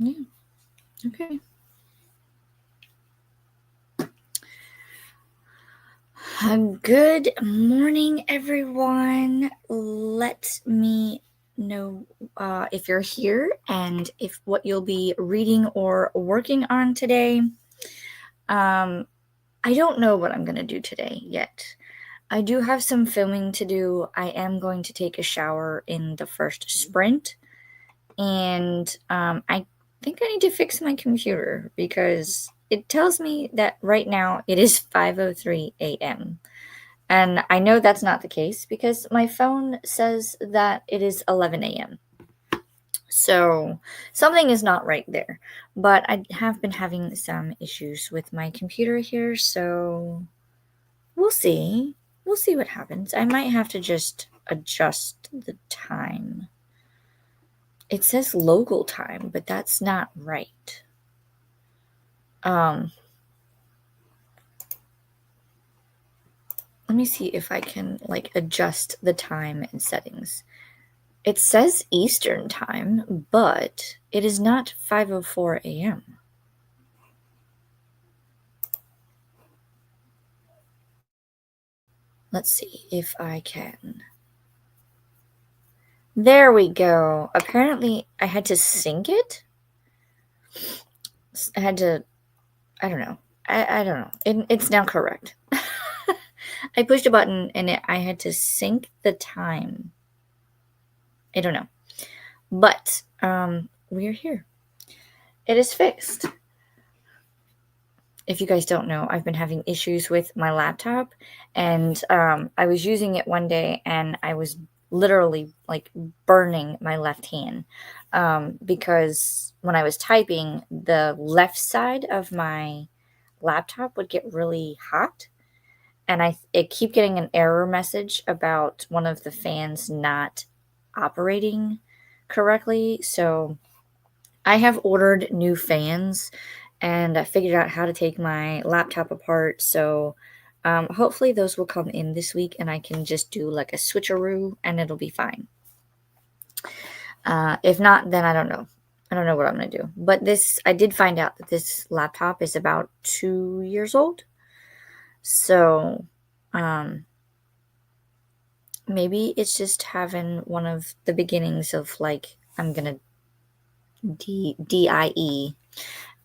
Yeah. Okay. Good morning, everyone. Let me know if you're here and if what you'll be reading or working on today. I don't know what I'm going to do today yet. I do have some filming to do. I am going to take a shower in the first sprint, and I think I need to fix my computer because it tells me that right now it is 5:03 a.m. And I know that's not the case because my phone says that it is 11 a.m. So something is not right there. But I have been having some issues with my computer here, so we'll see. We'll see what happens. I might have to just adjust the time. It says local time, but that's not right. Let me see if I can adjust the time and settings. It says Eastern time, but it is not 5:04 a.m. Let's see if I can. There we go. Apparently, I had to sync it. I had to. I don't know. I don't know. It's now correct. I pushed a button and I had to sync the time. I don't know. But we're here. It is fixed. If you guys don't know, I've been having issues with my laptop, and I was using it one day and I was literally burning my left hand because when I was typing, the left side of my laptop would get really hot, and it keep getting an error message about one of the fans not operating correctly. So I have ordered new fans, and I figured out how to take my laptop apart. So hopefully those will come in this week and I can just do like a switcheroo and it'll be fine. If not, then I don't know. I don't know what I'm going to do. But I did find out that this laptop is about 2 years old. So maybe it's just having one of the beginnings of I'm going to DIE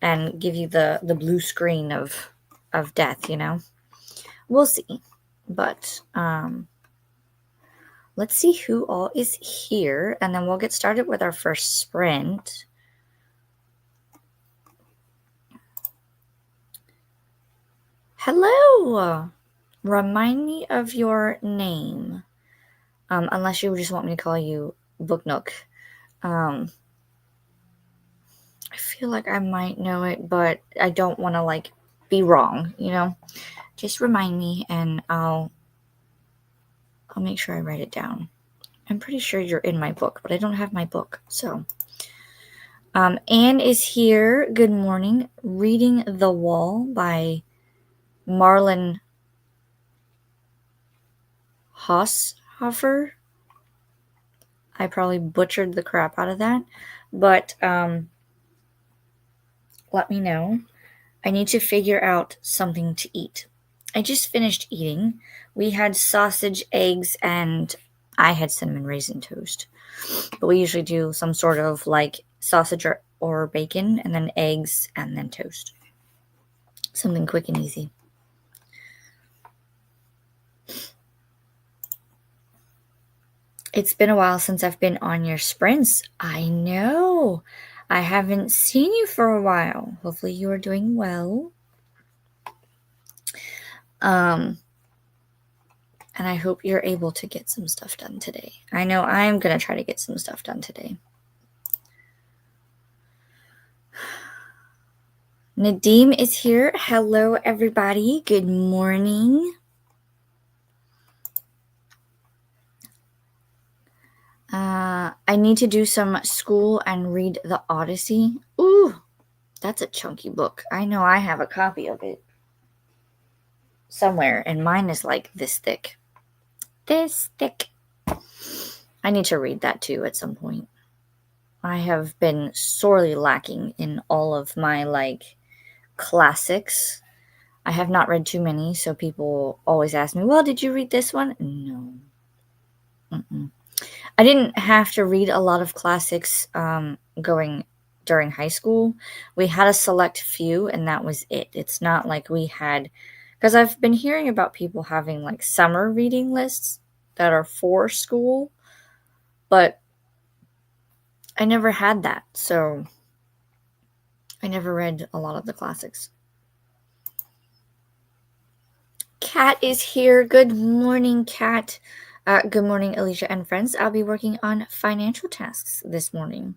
and give you the blue screen of death, We'll see. But let's see who all is here, and then we'll get started with our first sprint. Hello! Remind me of your name. Unless you just want me to call you Book Nook. I feel like I might know it, but I don't want to be wrong, Just remind me and I'll make sure I write it down. I'm pretty sure you're in my book, but I don't have my book, so. Anne is here. Good morning. Reading The Wall by Marlon Haushofer. I probably butchered the crap out of that, but let me know. I need to figure out something to eat. I just finished eating. We had sausage, eggs, and I had cinnamon raisin toast. But we usually do some sort of sausage or bacon, and then eggs, and then toast. Something quick and easy. It's been a while since I've been on your sprints. I know. I haven't seen you for a while. Hopefully you are doing well. And I hope you're able to get some stuff done today. I know I'm going to try to get some stuff done today. Nadim is here. Hello, everybody. Good morning. I need to do some school and read the Odyssey. Ooh, that's a chunky book. I know I have a copy of it somewhere, and mine is like this thick. This thick. I need to read that too at some point. I have been sorely lacking in all of my like classics. I have not read too many, so people always ask me, "Well, did you read this one?" No. Mm-mm. I didn't have to read a lot of classics going during high school. We had a select few, and that was it. It's not like we had, because I've been hearing about people having like summer reading lists that are for school, but I never had that, so I never read a lot of the classics. Kat is here. Good morning, Kat. Good morning, Alicia and friends. I'll be working on financial tasks this morning.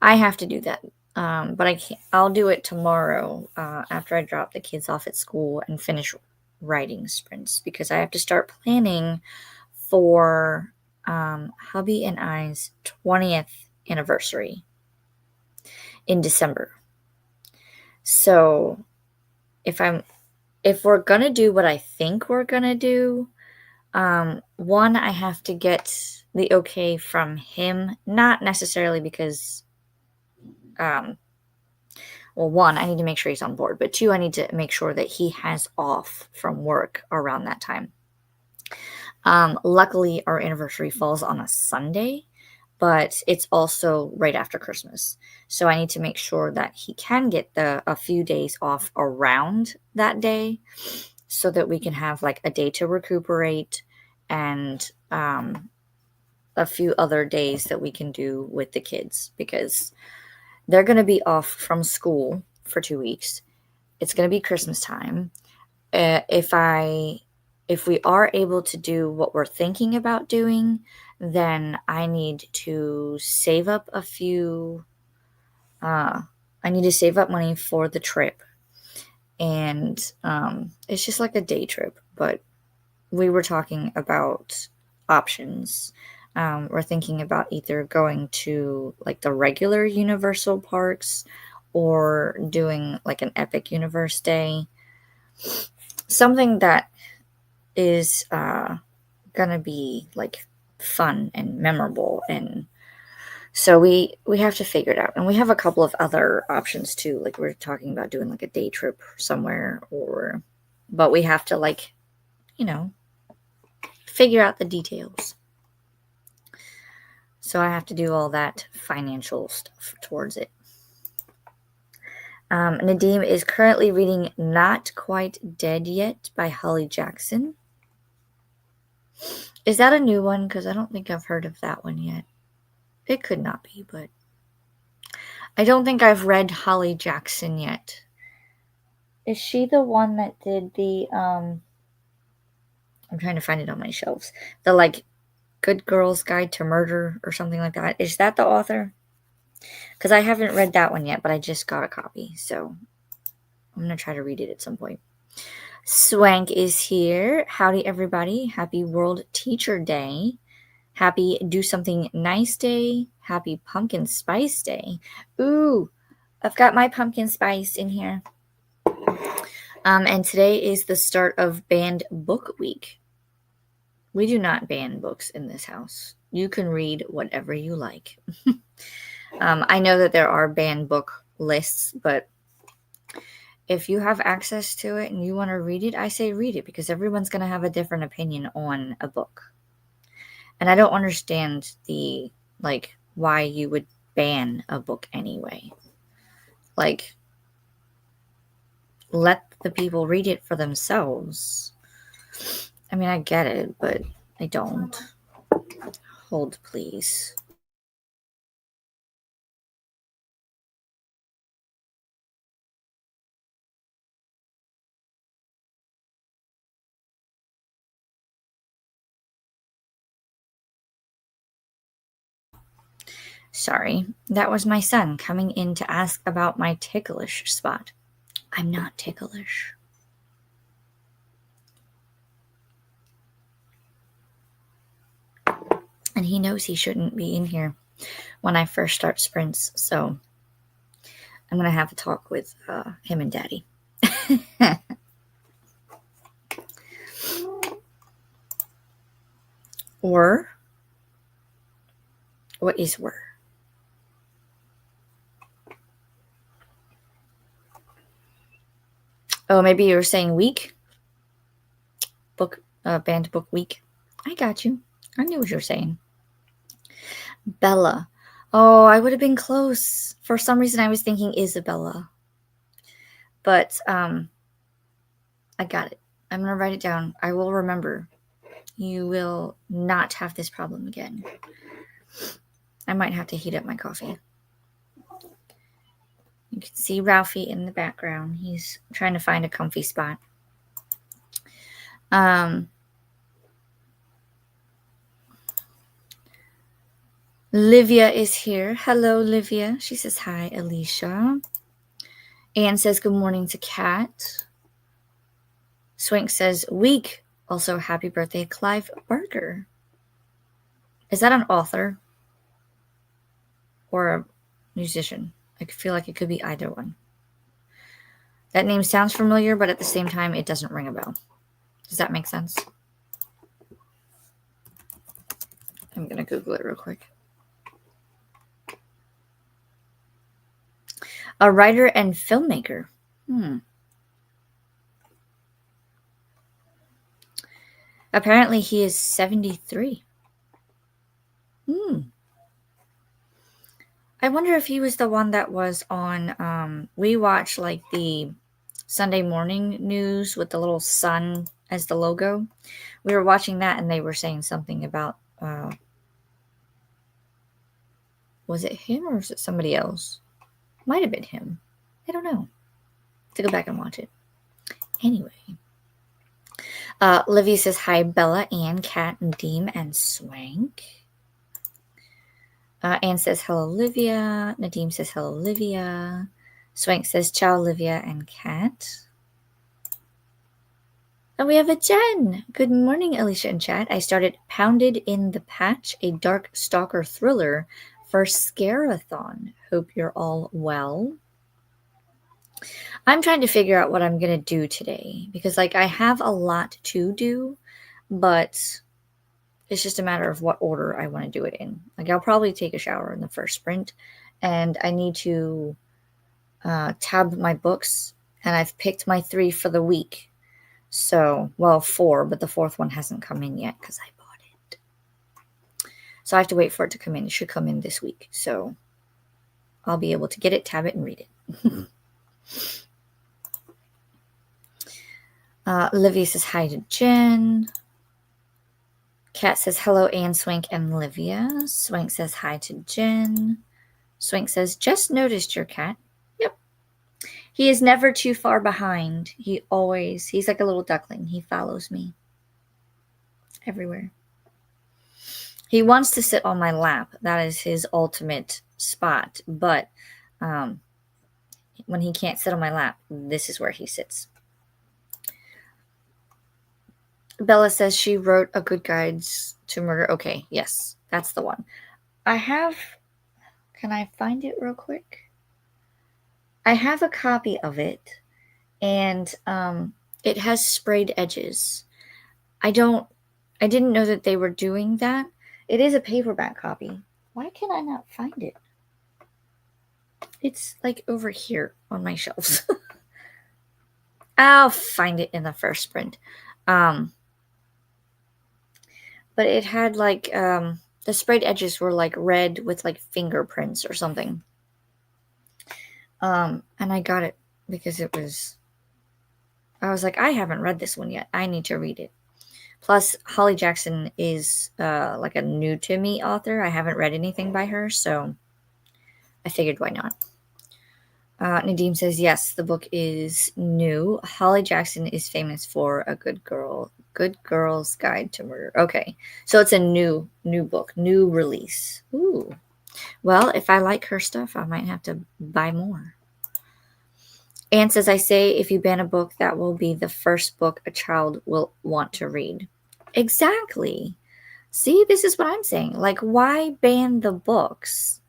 I have to do that, but I'll do it tomorrow after I drop the kids off at school and finish writing sprints because I have to start planning for hubby and I's 20th anniversary in December. So if we're gonna do what I think we're gonna do, one, I have to get the okay from him, not necessarily because, well, one, I need to make sure he's on board, but two, I need to make sure that he has off from work around that time. Luckily, our anniversary falls on a Sunday, but it's also right after Christmas. So I need to make sure that he can get a few days off around that day so that we can have like a day to recuperate and a few other days that we can do with the kids because they're going to be off from school for 2 weeks. It's going to be Christmas time. If we are able to do what we're thinking about doing, then I need to save up a few. I need to save up money for the trip, and it's just like a day trip. But we were talking about options. We're thinking about either going to like the regular Universal parks or doing like an Epic Universe day. Something that is gonna be like fun and memorable, and so we have to figure it out. And we have a couple of other options too, like we're talking about doing like a day trip somewhere, or but we have to like, you know, figure out the details. So I have to do all that financial stuff towards it. Nadim is currently reading Not Quite Dead Yet by Holly Jackson. Is that a new one? Because I don't think I've heard of that one yet. It could not be, but I don't think I've read Holly Jackson yet. Is she the one that did the I'm trying to find it on my shelves. The like Good Girl's Guide to Murder or something like that. Is that the author? Because I haven't read that one yet, but I just got a copy, so I'm gonna try to read it at some point. Swank is here. Howdy, everybody. Happy World Teacher Day. Happy Do Something Nice Day. Happy Pumpkin Spice Day. Ooh, I've got my pumpkin spice in here. And today is the start of Banned Book Week. We do not ban books in this house. You can read whatever you like. I know that there are banned book lists, but if you have access to it and you want to read it, I say read it because everyone's going to have a different opinion on a book. And I don't understand the, like, why you would ban a book anyway. Like, let the people read it for themselves. I mean, I get it, but I don't. Hold, please. Sorry, that was my son coming in to ask about my ticklish spot. I'm not ticklish. And he knows he shouldn't be in here when I first start sprints, so I'm going to have a talk with him and Daddy. Or, what is were? Oh, maybe you were saying week? Book, banned book week. I got you. I knew what you were saying. Bella. Oh, I would have been close. For some reason, I was thinking Isabella. But I got it. I'm going to write it down. I will remember. You will not have this problem again. I might have to heat up my coffee. You can see Ralphie in the background. He's trying to find a comfy spot. Livia is here. Hello, Livia. She says hi, Alicia. Anne says good morning to Kat. Swink says week. Also, happy birthday, Clive Barker. Is that an author or a musician? I feel like it could be either one. That name sounds familiar, but at the same time, it doesn't ring a bell. Does that make sense? I'm going to Google it real quick. A writer and filmmaker. Apparently, he is 73. I wonder if he was the one that was on, we watch like the Sunday morning news with the little sun as the logo. We were watching that and they were saying something about, was it him or was it somebody else? Might have been him. I don't know. To go back and watch it. Anyway. Livy says hi, Bella, Ann, Kat, Nadeem, and Swank. Anne says hello, Livia. Nadeem says hello, Livia. Swank says ciao, Livia and Kat. And we have a Jen. Good morning, Alicia and chat. I started Pounded in the Patch, a dark stalker thriller for Scarathon. Hope you're all well. I'm trying to figure out what I'm going to do today because like I have a lot to do, but it's just a matter of what order I want to do it in. Like I'll probably take a shower in the first sprint and I need to tab my books and I've picked my 3 for the week. So, well, 4, but the 4th one hasn't come in yet because I bought it. So I have to wait for it to come in. It should come in this week. So I'll be able to get it, tab it, and read it. Livia says hi to Jen. Kat says hello, Anne, Swank, and Livia. Swank says hi to Jen. Swank says, just noticed your cat. Yep. He is never too far behind. He's like a little duckling. He follows me everywhere. He wants to sit on my lap. That is his ultimate spot. But when he can't sit on my lap, this is where he sits. Bella says she wrote A Good Guides to Murder. Okay, yes, that's the one. Can I find it real quick? I have a copy of it, and it has sprayed edges. I didn't know that they were doing that. It is a paperback copy. Why can I not find it? It's like over here on my shelves. I'll find it in the first sprint. But it had like, the sprayed edges were like red with like fingerprints or something. And I got it because I was like, I haven't read this one yet. I need to read it. Plus, Holly Jackson is like a new to me author. I haven't read anything by her, so I figured why not. Nadeem says, yes, the book is new. Holly Jackson is famous for A Good Girl's Guide to Murder. Okay, so it's a new book, new release. Ooh. Well, if I like her stuff, I might have to buy more. Anne says, I say if you ban a book, that will be the first book a child will want to read. Exactly. See, this is what I'm saying. Like, why ban the books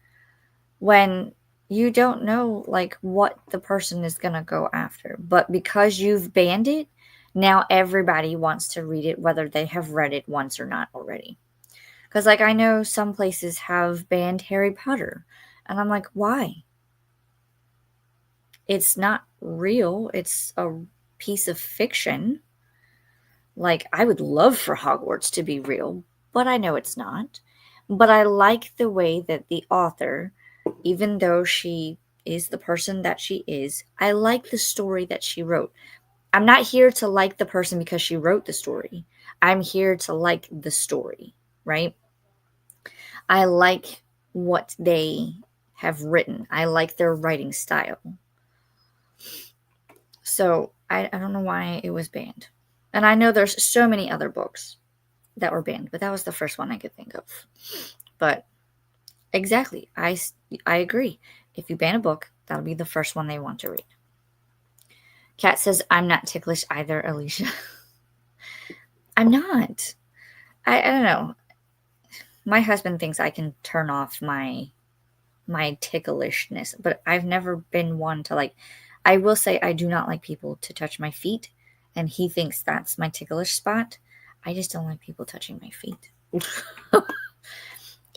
when you don't know like what the person is going to go after? But because you've banned it, now everybody wants to read it, whether they have read it once or not already. Because like I know some places have banned Harry Potter. And I'm like, why? It's not real. It's a piece of fiction. Like, I would love for Hogwarts to be real, but I know it's not. But I like the way that the author, even though she is the person that she is, I like the story that she wrote. I'm not here to like the person because she wrote the story. I'm here to like the story, right? I like what they have written. I like their writing style. So I don't know why it was banned. And I know there's so many other books that were banned, but that was the first one I could think of. But exactly, I agree. If you ban a book, that'll be the first one they want to read. Kat says, I'm not ticklish either, Alicia. I'm not. I don't know. My husband thinks I can turn off my ticklishness, but I've never been one to like. I will say I do not like people to touch my feet, and he thinks that's my ticklish spot. I just don't like people touching my feet.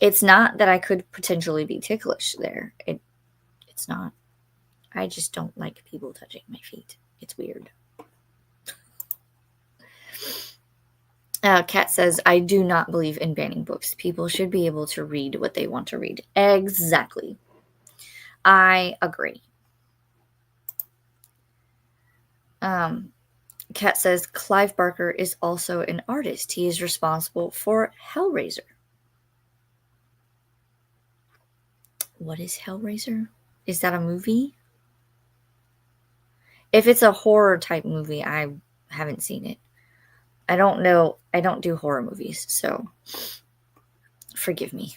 It's not that I could potentially be ticklish there. It's not. I just don't like people touching my feet. It's weird. Kat says, I do not believe in banning books. People should be able to read what they want to read. Exactly. I agree. Kat says, Clive Barker is also an artist. He is responsible for Hellraiser. What is Hellraiser? Is that a movie? If it's a horror type movie, I haven't seen it. I don't know. I don't do horror movies, so forgive me.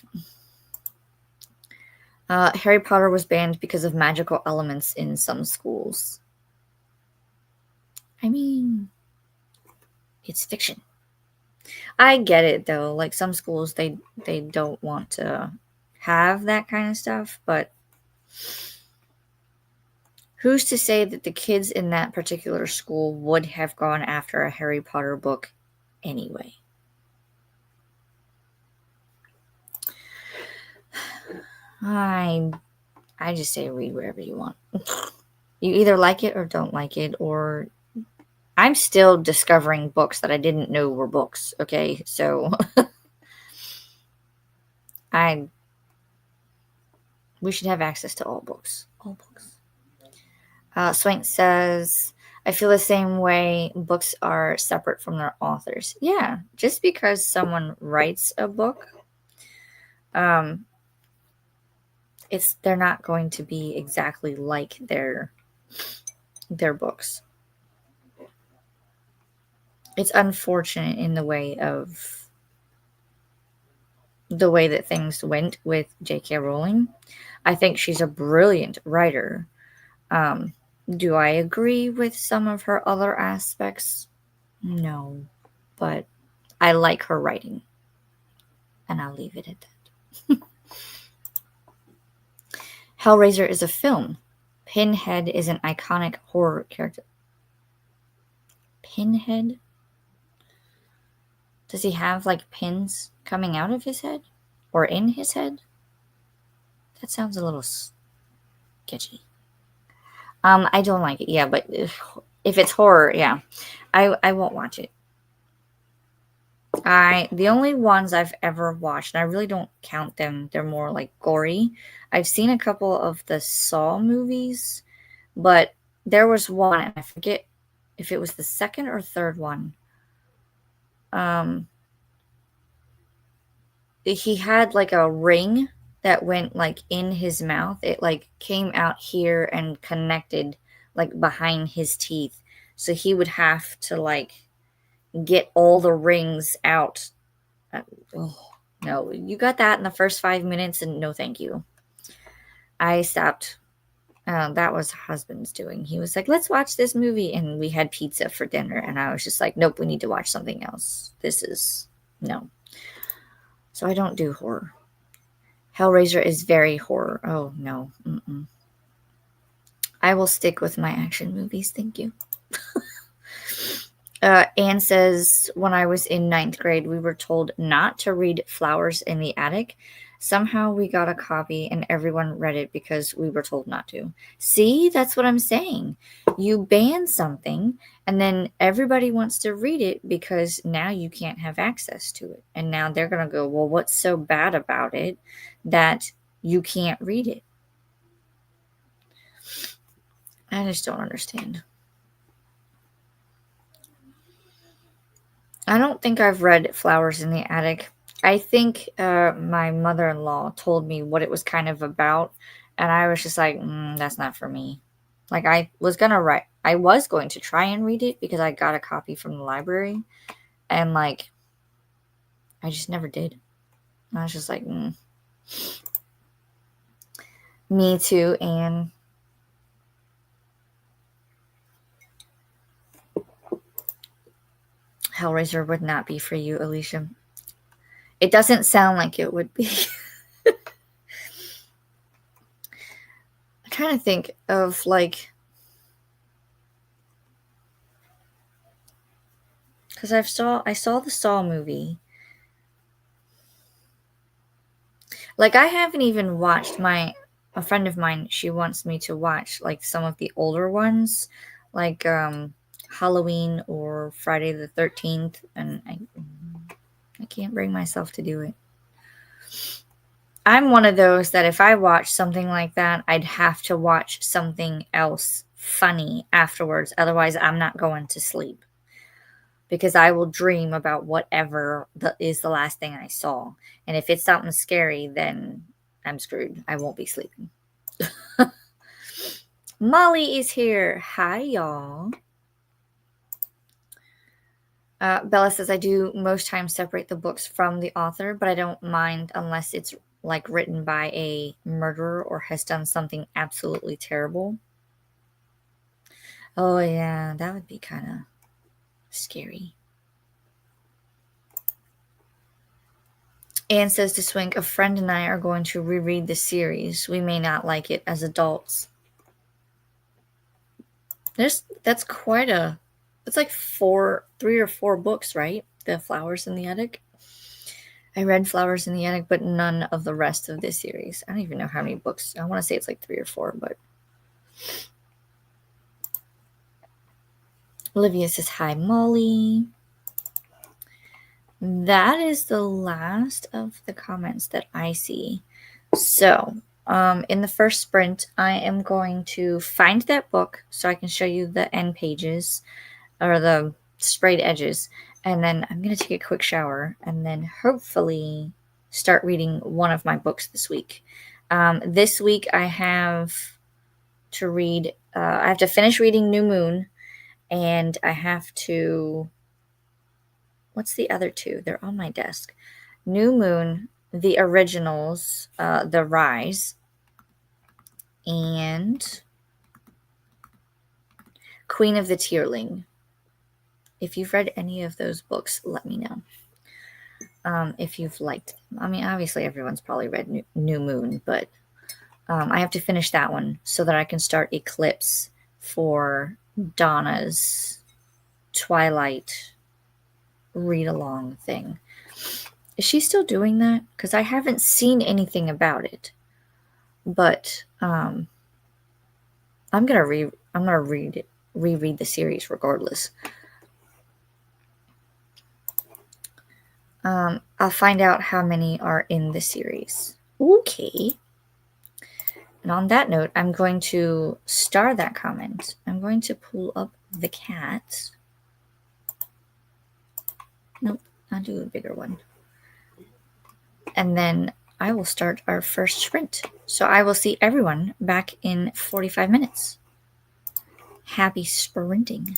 Harry Potter was banned because of magical elements in some schools. I mean, it's fiction. I get it though. Like some schools, they don't want to have that kind of stuff, but who's to say that the kids in that particular school would have gone after a Harry Potter book anyway? I just say read whatever you want. You either like it or don't like it, or I'm still discovering books that I didn't know were books, okay? So we should have access to all books. All books. Swank says, I feel the same way. Books are separate from their authors. Yeah, just because someone writes a book, they're not going to be exactly like their books. It's unfortunate in the way that things went with J.K. Rowling. I think she's a brilliant writer. Do I agree with some of her other aspects? No, but I like her writing, and I'll leave it at that. Hellraiser is a film. Pinhead is an iconic horror character. Pinhead? Does he have like pins coming out of his head? Or in his head? That sounds a little sketchy. I don't like it. Yeah, but if it's horror, yeah. I won't watch it. The only ones I've ever watched, and I really don't count them, they're more like gory. I've seen a couple of the Saw movies, but there was one, and I forget if it was the second or third one. He had like a ring that went like in his mouth. It like came out here and connected like behind his teeth. So he would have to like get all the rings out. Oh, no, you got that in the first 5 minutes and no thank you. I stopped. That was husband's doing. He was like, let's watch this movie. And we had pizza for dinner. And I was just like, nope, we need to watch something else. No. So I don't do horror. Hellraiser is very horror. Oh, no. Mm-mm. I will stick with my action movies. Thank you. Anne says, when I was in 9th grade, we were told not to read Flowers in the Attic Somehow we got a copy and everyone read it because we were told not to. See, that's what I'm saying. You ban something and then everybody wants to read it because now you can't have access to it. And now they're going to go, well, what's so bad about it that you can't read it? I just don't understand. I don't think I've read Flowers in the Attic. I think my mother-in-law told me what it was kind of about, and I was just like, that's not for me. Like I was going to try and read it because I got a copy from the library, and like, I just never did. I was just like, me too, and Hellraiser would not be for you, Alicia. It doesn't sound like it would be. I'm trying to think of like, because I saw the Saw movie. Like I haven't even watched a friend of mine, she wants me to watch like some of the older ones, like Halloween or Friday the 13th, and I can't bring myself to do it. I'm one of those that if I watch something like that, I'd have to watch something else funny afterwards. Otherwise, I'm not going to sleep because I will dream about whatever is the last thing I saw. And if it's something scary, then I'm screwed. I won't be sleeping. Molly is here. Hi, y'all. Bella says, I do most times separate the books from the author, but I don't mind unless it's like written by a murderer or has done something absolutely terrible. Oh, yeah, that would be kind of scary. Anne says to Swink, a friend and I are going to reread the series. We may not like it as adults. That's quite a, it's like 3 or 4 books, right? The Flowers in the Attic. I read Flowers in the Attic, but none of the rest of this series. I don't even know how many books. I want to say it's like 3 or 4, but Olivia says, hi, Molly. That is the last of the comments that I see. So, in the first sprint, I am going to find that book so I can show you the end pages or the sprayed edges. And then I'm going to take a quick shower and then hopefully start reading one of my books this week. This week I have to read, I have to finish reading New Moon, and I have to, what's the other two? They're on my desk. New Moon, the originals, The Rise, and Queen of the Tearling. If you've read any of those books, let me know. If you've liked them. I mean, obviously everyone's probably read New Moon, but I have to finish that one so that I can start Eclipse for Donna's Twilight read-along thing. Is she still doing that? Because I haven't seen anything about it. But I'm gonna reread the series regardless. I'll find out how many are in the series. Okay. And on that note, I'm going to star that comment. I'm going to pull up the cat. Nope, I'll do a bigger one. And then I will start our first sprint. So I will see everyone back in 45 minutes. Happy sprinting.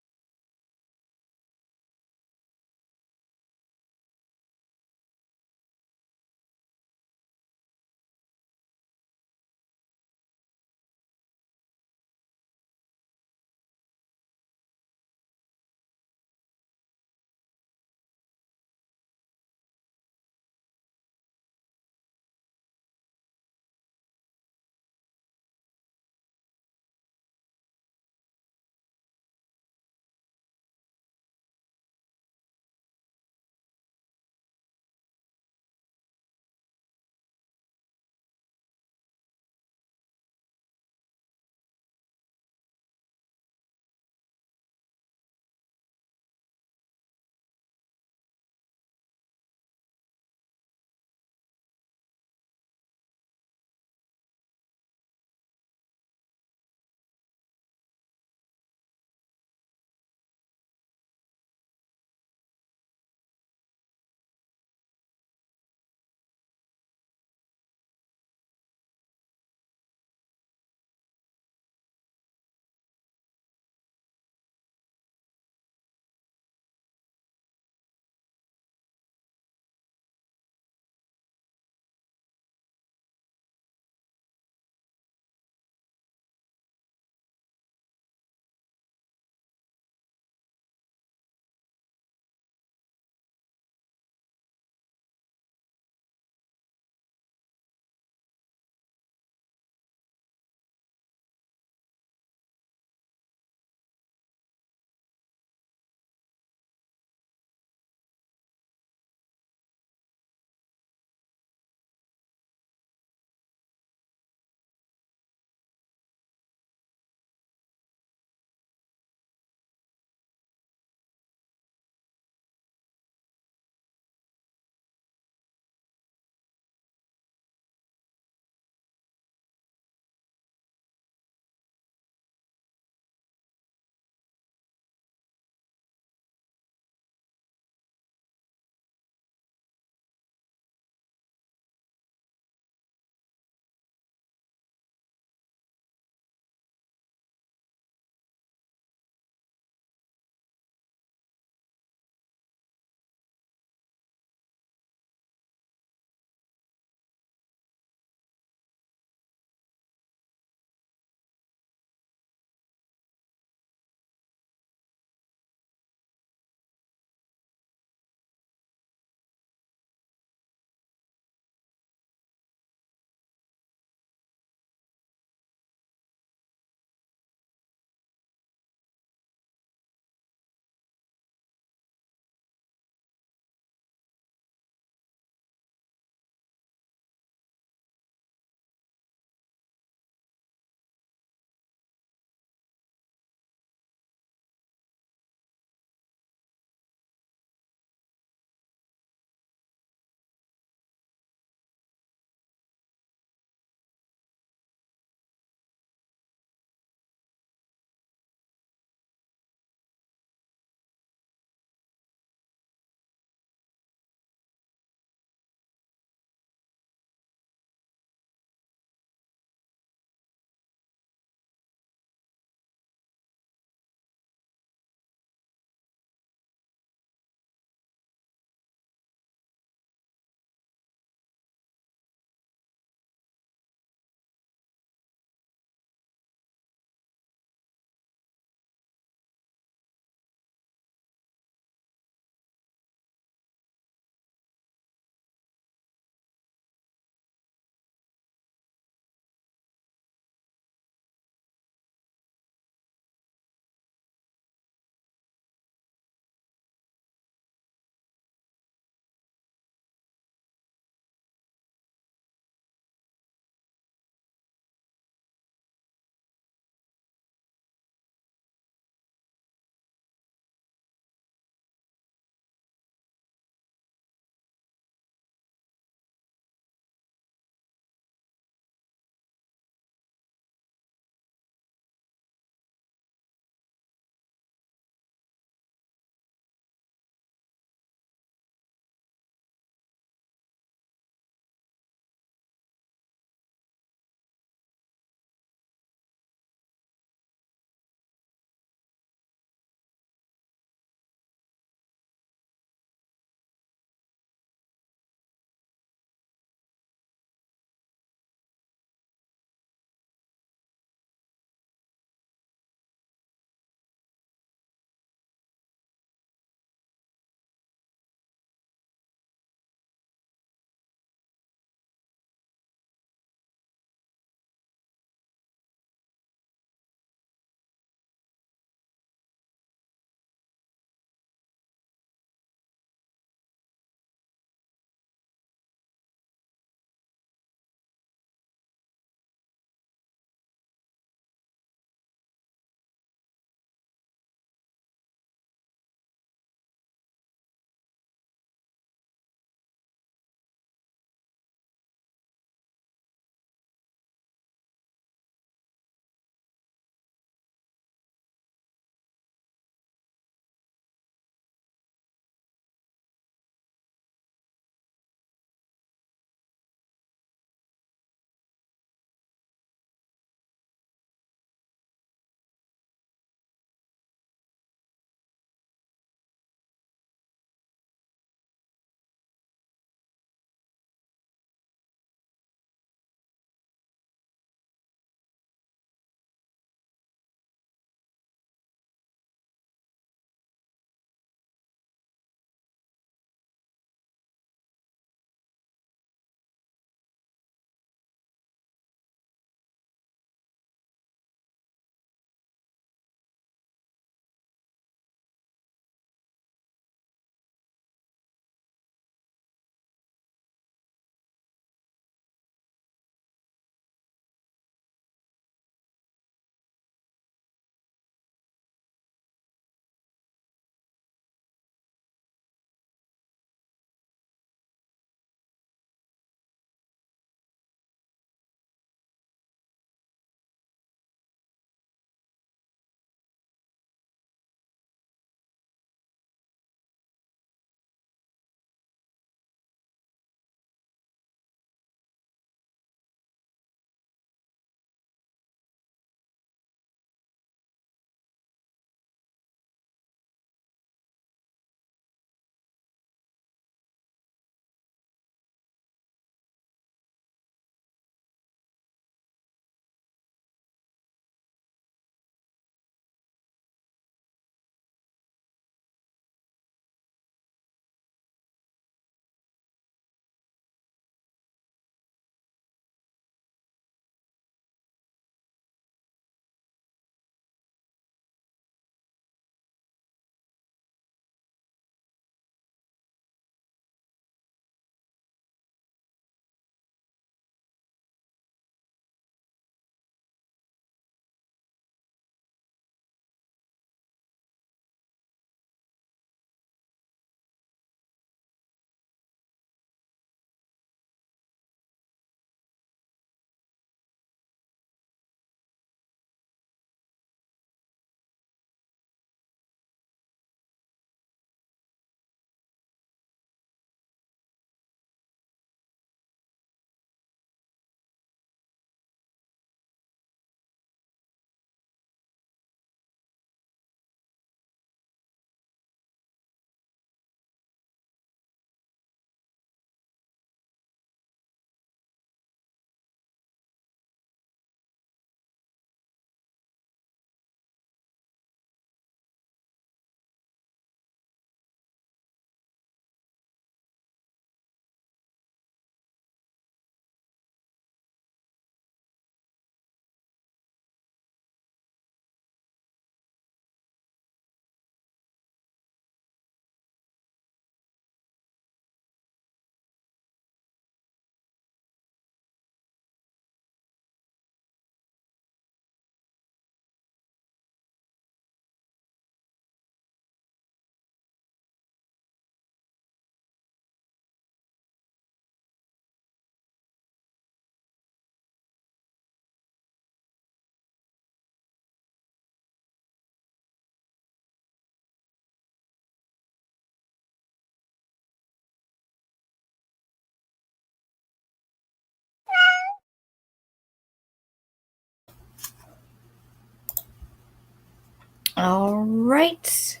All right.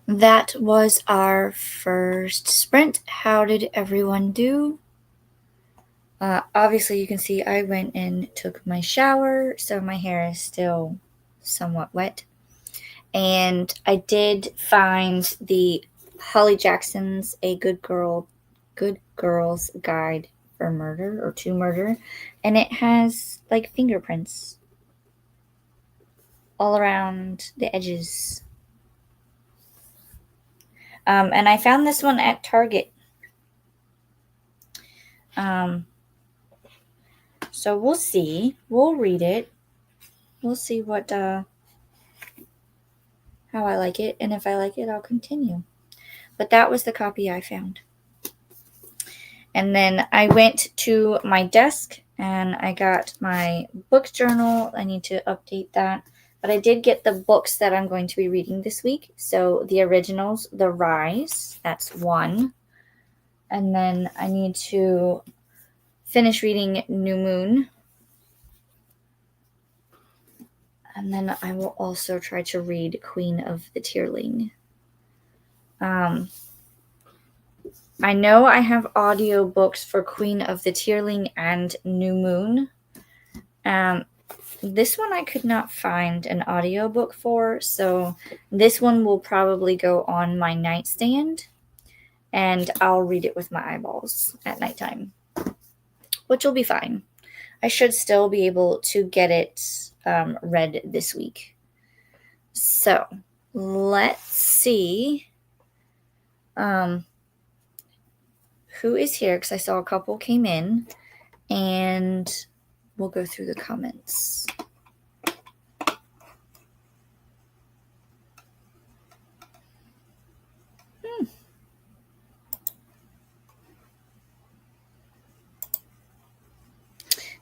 That was our first sprint. How did everyone do? Obviously, you can see I went and took my shower, so my hair is still somewhat wet. And I did find the Holly Jackson's A Good Girl's Guide for Murder or to Murder, and it has like fingerprints all around the edges. And I found this one at Target. So we'll see. We'll read it. We'll see what how I like it, and if I like it, I'll continue. But that was the copy I found. And then I went to my desk and I got my book journal. I need to update that. But I did get the books that I'm going to be reading this week. So the originals, The Rise, that's one. And then I need to finish reading New Moon. And then I will also try to read Queen of the Tearling. I know I have audiobooks for Queen of the Tearling and New Moon. This one I could not find an audiobook for, so this one will probably go on my nightstand, and I'll read it with my eyeballs at nighttime, which will be fine. I should still be able to get it read this week. So, let's see who is here, because I saw a couple came in, and we'll go through the comments.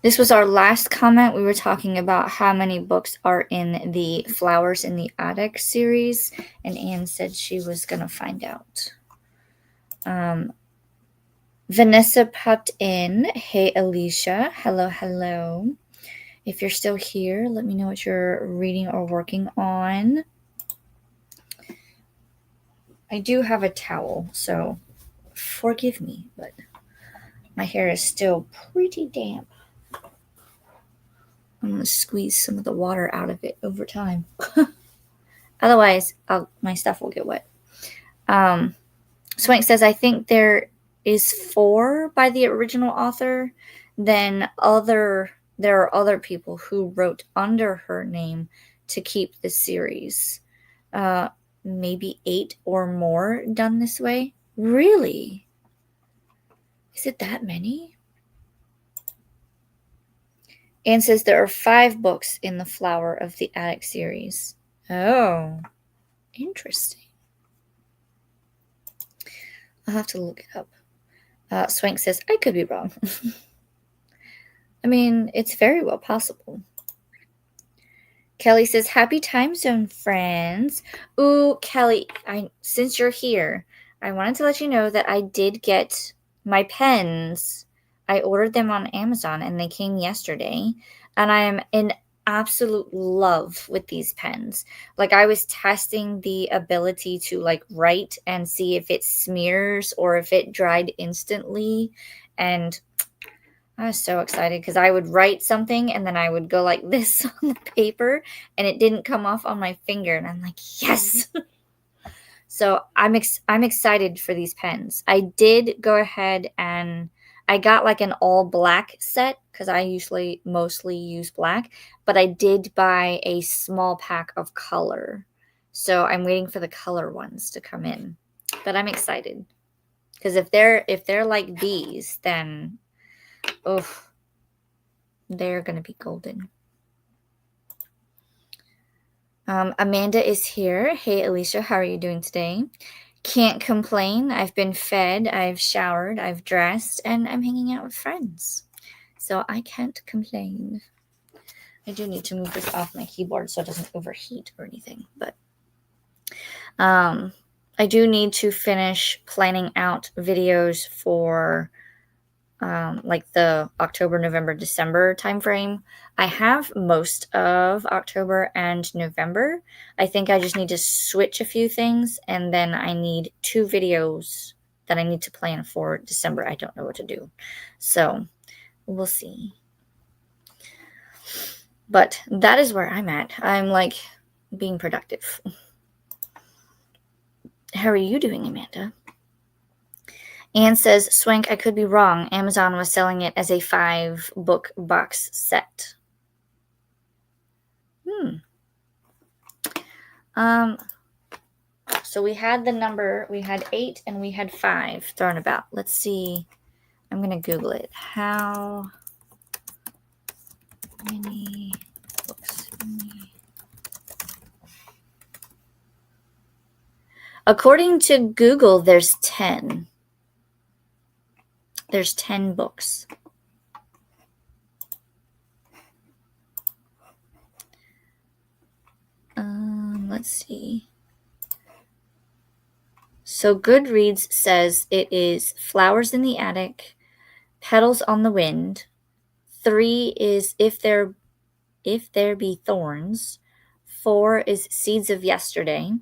This was our last comment. We were talking about how many books are in the Flowers in the Attic series, and Anne said she was going to find out. Vanessa popped in. Hey, Alicia. Hello, hello. If you're still here, let me know what you're reading or working on. I do have a towel, so forgive me, but my hair is still pretty damp. I'm going to squeeze some of the water out of it over time. Otherwise, my stuff will get wet. Swank says, I think there is 4 by the original author. Then there are other people who wrote under her name to keep the series. Maybe 8 or more done this way. Really? Is it that many? Anne says there are 5 books in the Flower of the Attic series. Oh, interesting. I'll have to look it up. Swank says, I could be wrong. I mean, it's very well possible. Kelly says, happy time zone, friends. Ooh, Kelly, since you're here, I wanted to let you know that I did get my pens. I ordered them on Amazon and they came yesterday, and I am in absolute love with these pens. Like, I was testing the ability to like write and see if it smears or if it dried instantly, and I was so excited because I would write something and then I would go like this on the paper and it didn't come off on my finger, and I'm like, yes. So I'm excited for these pens. I did go ahead and I got like an all black set because I usually mostly use black, but I did buy a small pack of color. So I'm waiting for the color ones to come in. But I'm excited because if they're like these, then they're going to be golden. Amanda is here. Hey, Alicia, how are you doing today? Can't complain. I've been fed, I've showered, I've dressed, and I'm hanging out with friends. So I can't complain. I do need to move this off my keyboard so it doesn't overheat or anything. But I do need to finish planning out videos for like the October, November, December timeframe. I have most of October and November. I think I just need to switch a few things, and then I need 2 videos that I need to plan for December. I don't know what to do. So we'll see. But that is where I'm at. I'm like being productive. How are you doing, Amanda? Anne says, Swank, I could be wrong. Amazon was selling it as a 5-book box set. So we had 8 and we had 5 thrown about. Let's see. I'm going to Google it. How many books? According to Google, there's 10. There's 10 books. Let's see. So Goodreads says it is Flowers in the Attic, Petals on the Wind. 3 is If There Be Thorns. 4 is Seeds of Yesterday.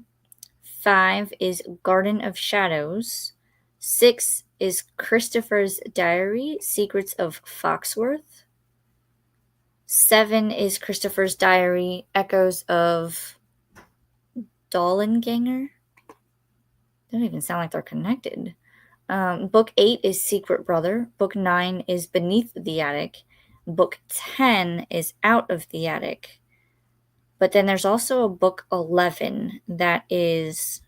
5 is Garden of Shadows. 6 is Christopher's Diary, Secrets of Foxworth. 7 is Christopher's Diary, Echoes of Dollenganger. They don't even sound like they're connected. Book 8 is Secret Brother. Book 9 is Beneath the Attic. Book 10 is Out of the Attic. But then there's also a book 11 that is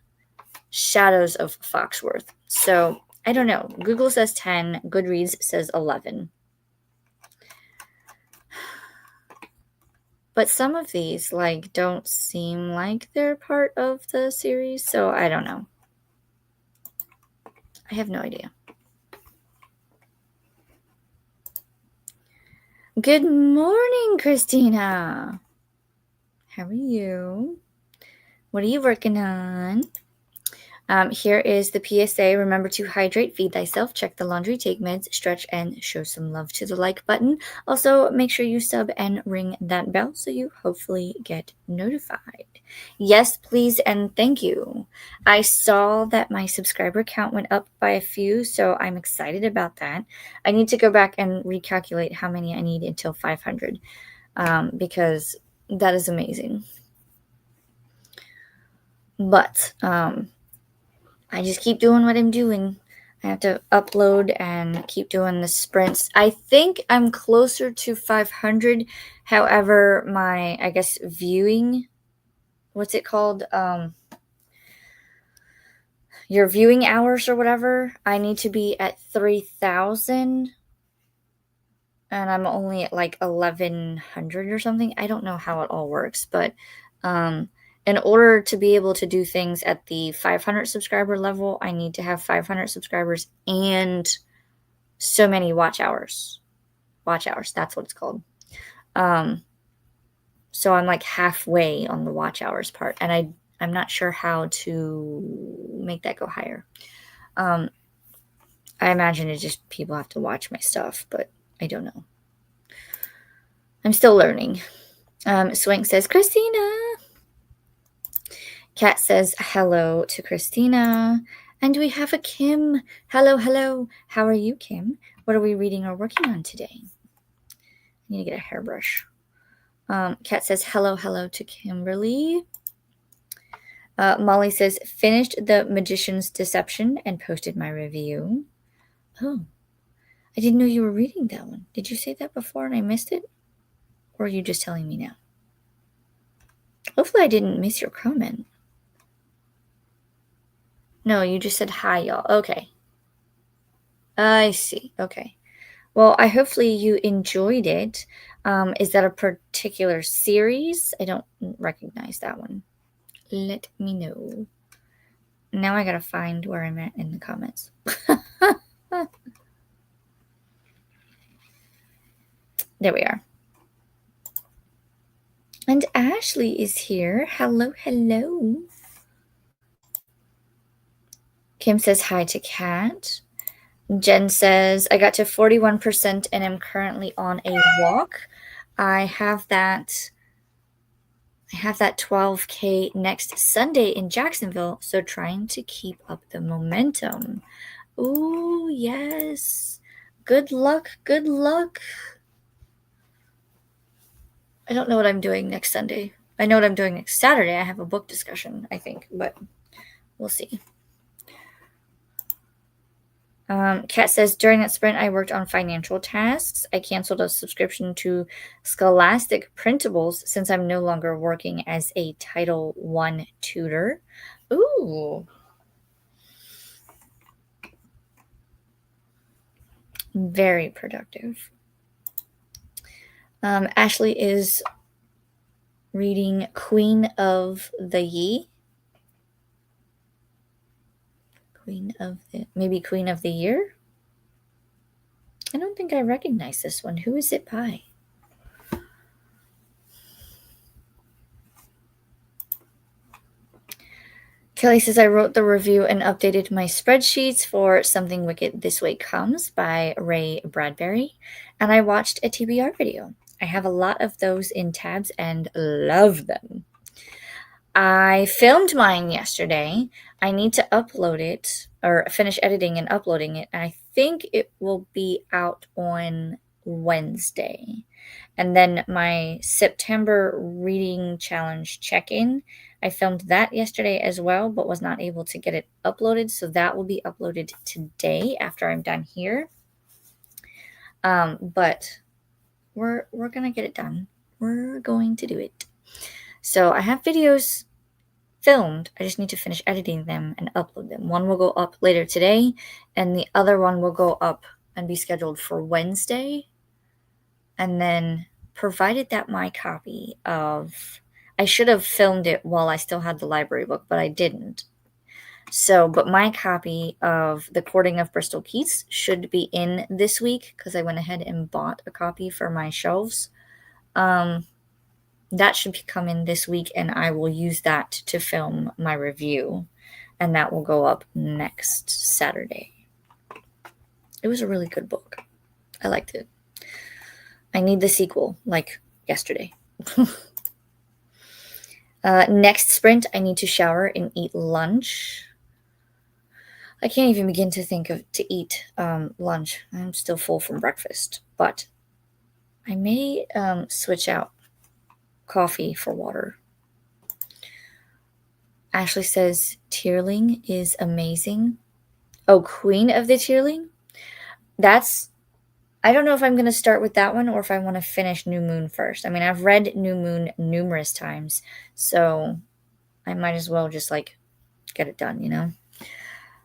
Shadows of Foxworth. So I don't know. Google says 10. Goodreads says 11. But some of these don't seem like they're part of the series. So I don't know. I have no idea. Good morning, Christina. How are you? What are you working on? Here is the PSA. Remember to hydrate, feed thyself, check the laundry, take meds, stretch, and show some love to the like button. Also, make sure you sub and ring that bell so you hopefully get notified. Yes, please, and thank you. I saw that my subscriber count went up by a few, so I'm excited about that. I need to go back and recalculate how many I need until 500, because that is amazing. But I just keep doing what I'm doing. I have to upload and keep doing the sprints. I think I'm closer to 500. However, my, I guess, viewing, what's it called? Your viewing hours or whatever, I need to be at 3,000. And I'm only at 1,100 or something. I don't know how it all works, but in order to be able to do things at the 500 subscriber level, I need to have 500 subscribers and so many watch hours. Watch hours, that's what it's called. So I'm halfway on the watch hours part, and I'm not sure how to make that go higher. I imagine it's just people have to watch my stuff, but I don't know. I'm still learning. Swank says, Christina. Kat says hello to Christina. And we have a Kim. Hello, hello. How are you, Kim? What are we reading or working on today? I need to get a hairbrush. Kat says hello, hello to Kimberly. Molly says, finished The Magician's Deception and posted my review. Oh, I didn't know you were reading that one. Did you say that before and I missed it? Or are you just telling me now? Hopefully I didn't miss your comment. No, you just said hi, y'all. Okay. I see. Okay. Well, hopefully you enjoyed it. Is that a particular series? I don't recognize that one. Let me know. Now I gotta find where I'm at in the comments. There we are. And Ashley is here. Hello, hello. Kim says hi to Kat. Jen says, I got to 41% and am currently on a walk. I have that 12K next Sunday in Jacksonville, so trying to keep up the momentum. Ooh, yes. Good luck. Good luck. I don't know what I'm doing next Sunday. I know what I'm doing next Saturday. I have a book discussion, I think, but we'll see. Kat says, during that sprint, I worked on financial tasks. I canceled a subscription to Scholastic Printables since I'm no longer working as a Title I tutor. Ooh. Very productive. Ashley is reading Queen of the Ye. Queen of the Year? I don't think I recognize this one. Who is it by? Kelly says, I wrote the review and updated my spreadsheets for Something Wicked This Way Comes by Ray Bradbury, and I watched a TBR video. I have a lot of those in tabs and love them. I filmed mine yesterday. I need to upload it or finish editing and uploading it. And I think it will be out on Wednesday. And then my September reading challenge check-in, I filmed that yesterday as well, but was not able to get it uploaded. So that will be uploaded today after I'm done here. But we're going to get it done. We're going to do it. So I have videos filmed. I just need to finish editing them and upload them. One will go up later today, and the other one will go up and be scheduled for Wednesday. And then, provided that my copy of, I should have filmed it while I still had the library book, but I didn't. So, but my copy of The Courting of Bristol Keats should be in this week because I went ahead and bought a copy for my shelves. That should come in this week, and I will use that to film my review, and that will go up next Saturday. It was a really good book. I liked it. I need the sequel, like yesterday. Next sprint, I need to shower and eat lunch. I can't even begin to think of to eat lunch. I'm still full from breakfast, but I may switch out coffee for water. Ashley says Tierling is amazing. Oh, Queen of the Tierling? I don't know if I'm going to start with that one or if I want to finish New Moon first. I mean, I've read New Moon numerous times, so I might as well just get it done, you know?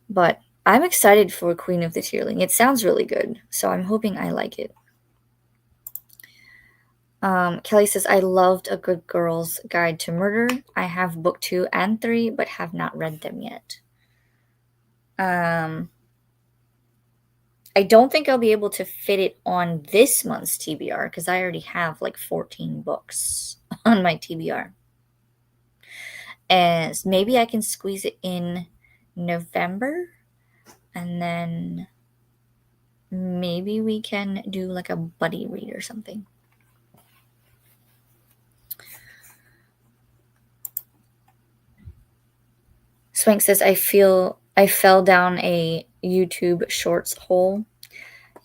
But I'm excited for Queen of the Tierling. It sounds really good, so I'm hoping I like it. Kelly says, I loved A Good Girl's Guide to Murder. I have book 2 and 3, but have not read them yet. I don't think I'll be able to fit it on this month's TBR because I already have 14 books on my TBR. And maybe I can squeeze it in November, and then maybe we can do a buddy read or something. Swank says, I fell down a YouTube Shorts hole.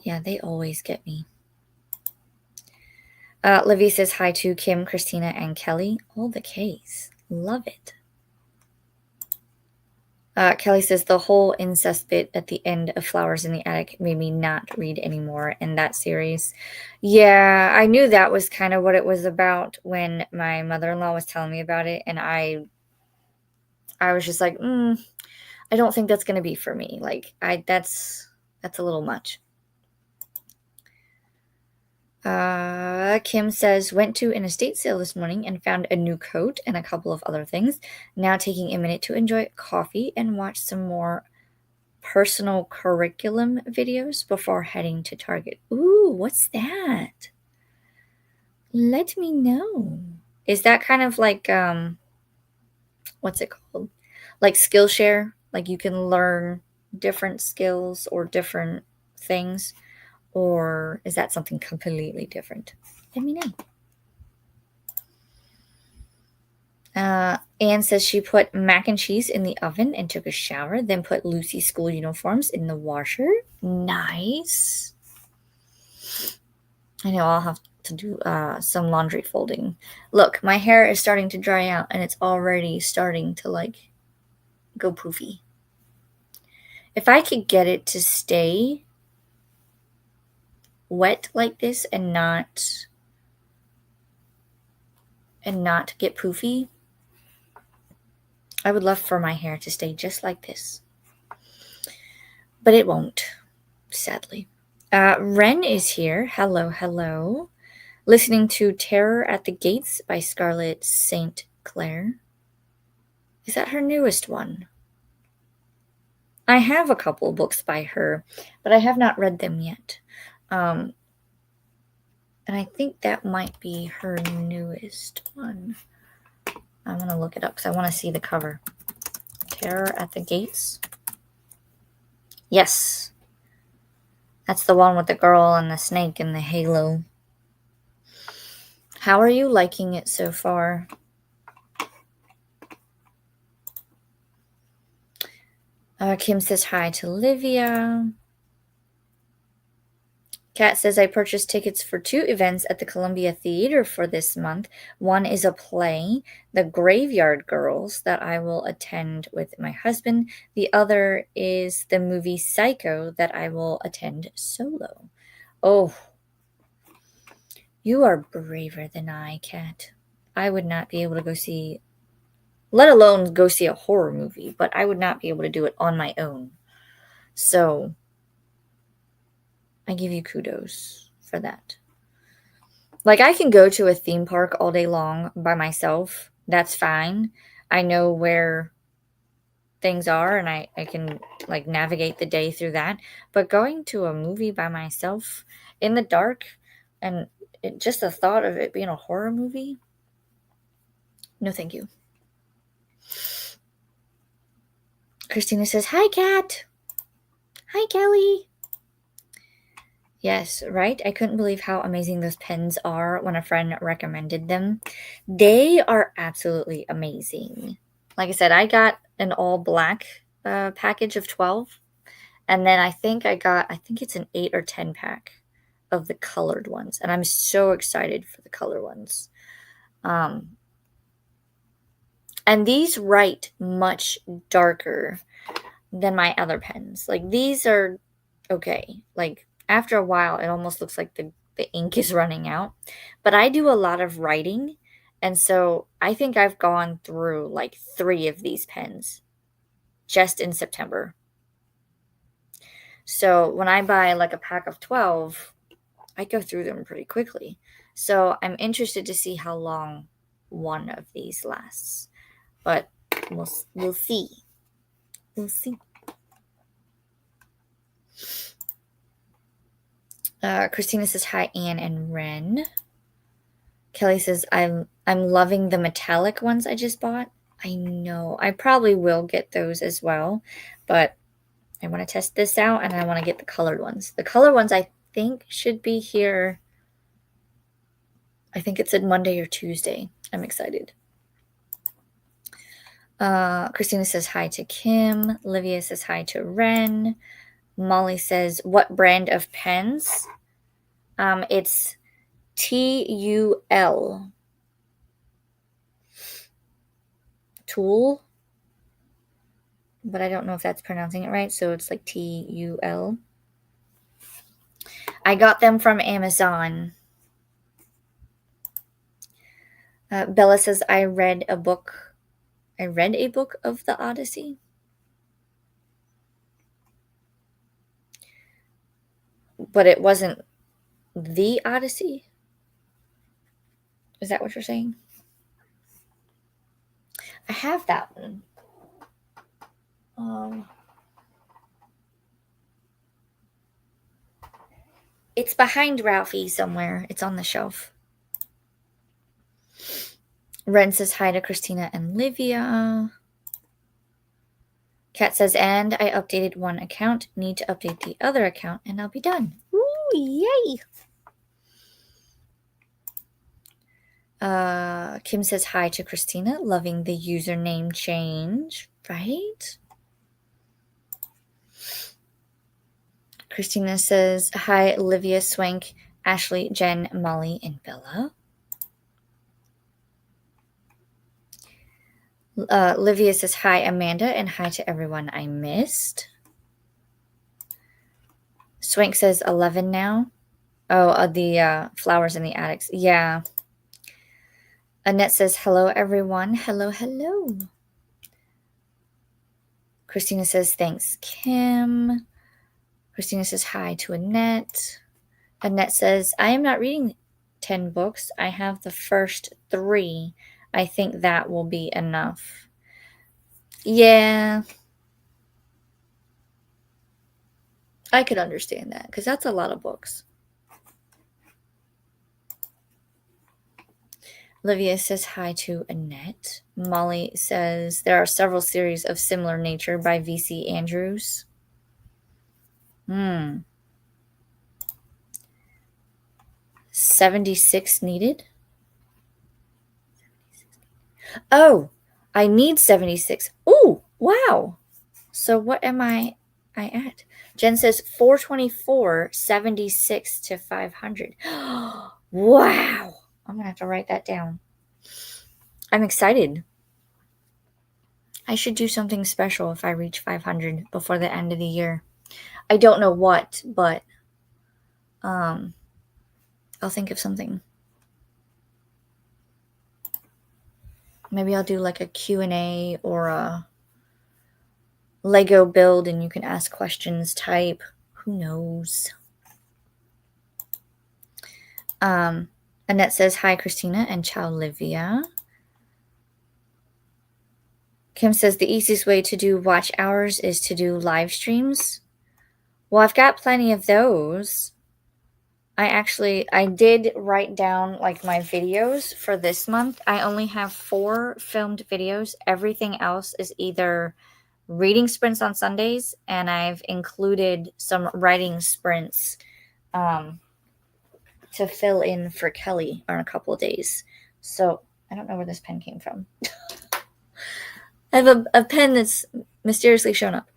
Yeah, they always get me. Livy says hi to Kim, Christina, and Kelly. All the Ks. Love it. Kelly says the whole incest bit at the end of Flowers in the Attic made me not read anymore in that series. Yeah, I knew that was kind of what it was about when my mother-in-law was telling me about it, and I was just like, I don't think that's going to be for me. That's a little much. Kim says, went to an estate sale this morning and found a new coat and a couple of other things. Now taking a minute to enjoy coffee and watch some more personal curriculum videos before heading to Target. Ooh, what's that? Let me know. Is that kind of what's it called? Like Skillshare? Like you can learn different skills or different things, or is that something completely different? Let me know. Anne says she put mac and cheese in the oven and took a shower, then put Lucy's school uniforms in the washer. Nice. I know I'll have to do some laundry folding. Look, my hair is starting to dry out and it's already starting to like go poofy. If I could get it to stay wet like this and not get poofy, I would love for my hair to stay just like this. But it won't, sadly. Ren is here. Hello, hello. Listening to Terror at the Gates by Scarlett St. Clair. Is that her newest one? I have a couple books by her, but I have not read them yet. And I think that might be her newest one. I'm going to look it up because I want to see the cover. Terror at the Gates. Yes. That's the one with the girl and the snake and the halo. How are you liking it so far? Kim says hi to Livia. Kat says, I purchased tickets for 2 events at the Columbia Theater for this month. One is a play, The Graveyard Girls, that I will attend with my husband. The other is the movie Psycho that I will attend solo. Oh, you are braver than I, Kat. I would not be able to go see, let alone go see a horror movie, but I would not be able to do it on my own. So I give you kudos for that. Like, I can go to a theme park all day long by myself. That's fine. I know where things are and I can like navigate the day through that. But going to a movie by myself in the dark and just the thought of it being a horror movie, no thank you. Christina says, hi, Kat. Hi, Kelly. Yes, right? I couldn't believe how amazing those pens are when a friend recommended them. They are absolutely amazing. Like I said, I got an all black package of 12. And then I think it's an 8 or 10 pack of the colored ones. And I'm so excited for the color ones. And these write much darker than my other pens. Like, these are okay. Like, after a while, it almost looks like the ink is running out. But I do a lot of writing. And so I think I've gone through like 3 of these pens just in September. So when I buy like a pack of 12, I go through them pretty quickly. So I'm interested to see how long one of these lasts. But we'll see. We'll see. Christina says hi, Anne and Ren. Kelly says I'm loving the metallic ones I just bought. I know. I probably will get those as well, but I want to test this out and I want to get the colored ones. The colored ones I think should be here. I think it's a Monday or Tuesday. I'm excited. Christina says hi to Kim. Livia says hi to Ren. Molly says, what brand of pens? It's TUL. Tool. But I don't know if that's pronouncing it right. So it's like TUL. I got them from Amazon. Bella says, I read a book of the Odyssey. But it wasn't the Odyssey. Is that what you're saying? I have that one. It's behind Ralphie somewhere. It's on the shelf. Ren says hi to Christina and Livia. Kat says, and I updated one account. Need to update the other account and I'll be done. Ooh, yay! Kim says hi to Christina. Loving the username change, right? Christina says hi, Olivia, Swank, Ashley, Jen, Molly, and Bella. Olivia says hi, Amanda, and hi to everyone I missed. Swank says 11 now. Oh, the flowers in the attics. Yeah. Annette says hello, everyone. Hello, hello. Christina says thanks, Kim. Christina says hi to Annette. Annette says, I am not reading 10 books. I have the first 3. I think that will be enough. Yeah. I could understand that because that's a lot of books. Olivia says hi to Annette. Molly says there are several series of similar nature by V.C. Andrews. 76 needed? Oh, I need 76. Ooh, wow. So what am I at? Jen says 424, 76 to 500. Wow. I'm going to have to write that down. I'm excited. I should do something special if I reach 500 before the end of the year. I don't know what, but I'll think of something. Maybe I'll do like a Q&A or a Lego build and you can ask questions type. Who knows? Annette says, hi, Christina and ciao, Livia. Kim says, the easiest way to do watch hours is to do live streams. Well, I've got plenty of those. I did write down like my videos for this month. I only have 4 filmed videos. Everything else is either reading sprints on Sundays, and I've included some writing sprints to fill in for Kelly on a couple of days. So I don't know where this pen came from. I have a pen that's mysteriously shown up.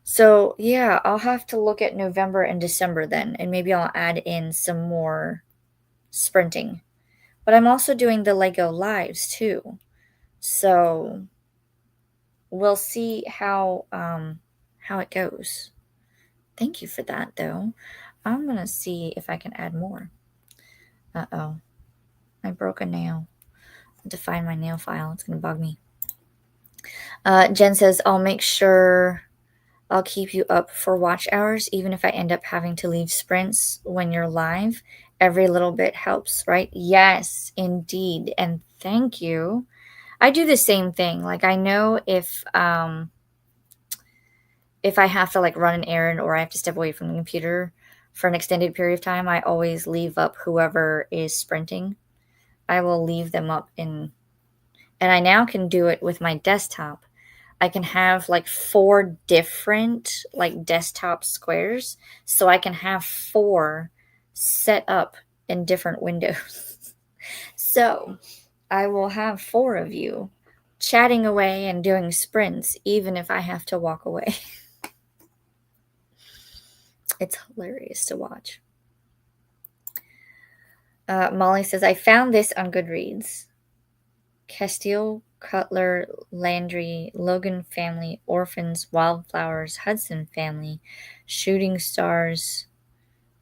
So yeah, I'll have to look at November and December then, and maybe I'll add in some more sprinting. But I'm also doing the Lego lives too. So we'll see how it goes. Thank you for that though. I'm gonna see if I can add more. Uh-oh. I broke a nail. I have to find my nail file. It's gonna bug me. Jen says, I'll make sure I'll keep you up for watch hours, even if I end up having to leave sprints when you're live. Every little bit helps, right? Yes, indeed. And thank you. I do the same thing. Like I know if I have to like run an errand or I have to step away from the computer for an extended period of time, I always leave up whoever is sprinting. I will leave them up and I now can do it with my desktop. I can have like 4 different like desktop squares, so I can have 4 set up in different windows. So I will have 4 of you chatting away and doing sprints, even if I have to walk away. It's hilarious to watch. Molly says, I found this on Goodreads. Castile, Cutler, Landry, Logan family, Orphans, Wildflowers, Hudson family, Shooting Stars,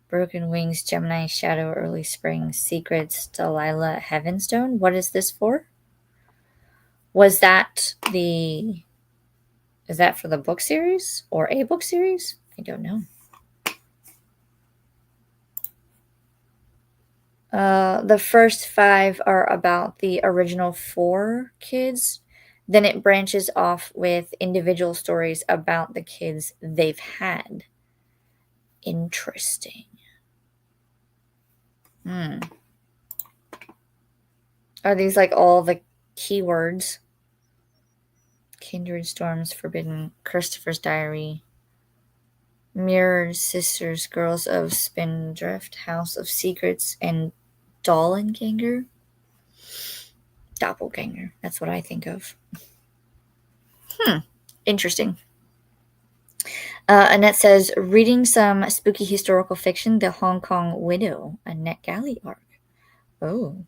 Broken Wings, Gemini, Shadow, Early Spring, Secrets, Delilah, Heavenstone. What is this for? Is that for the book series or a book series? I don't know. The first 5 are about the original 4 kids. Then it branches off with individual stories about the kids they've had. Interesting. Are these like all the keywords? Kindred Storms, Forbidden, Christopher's Diary, Mirrored Sisters, Girls of Spindrift, House of Secrets, and Doppelganger. Doppelganger. That's what I think of. Interesting. Annette says, reading some spooky historical fiction, The Hong Kong Widow, a NetGalley arc. Oh,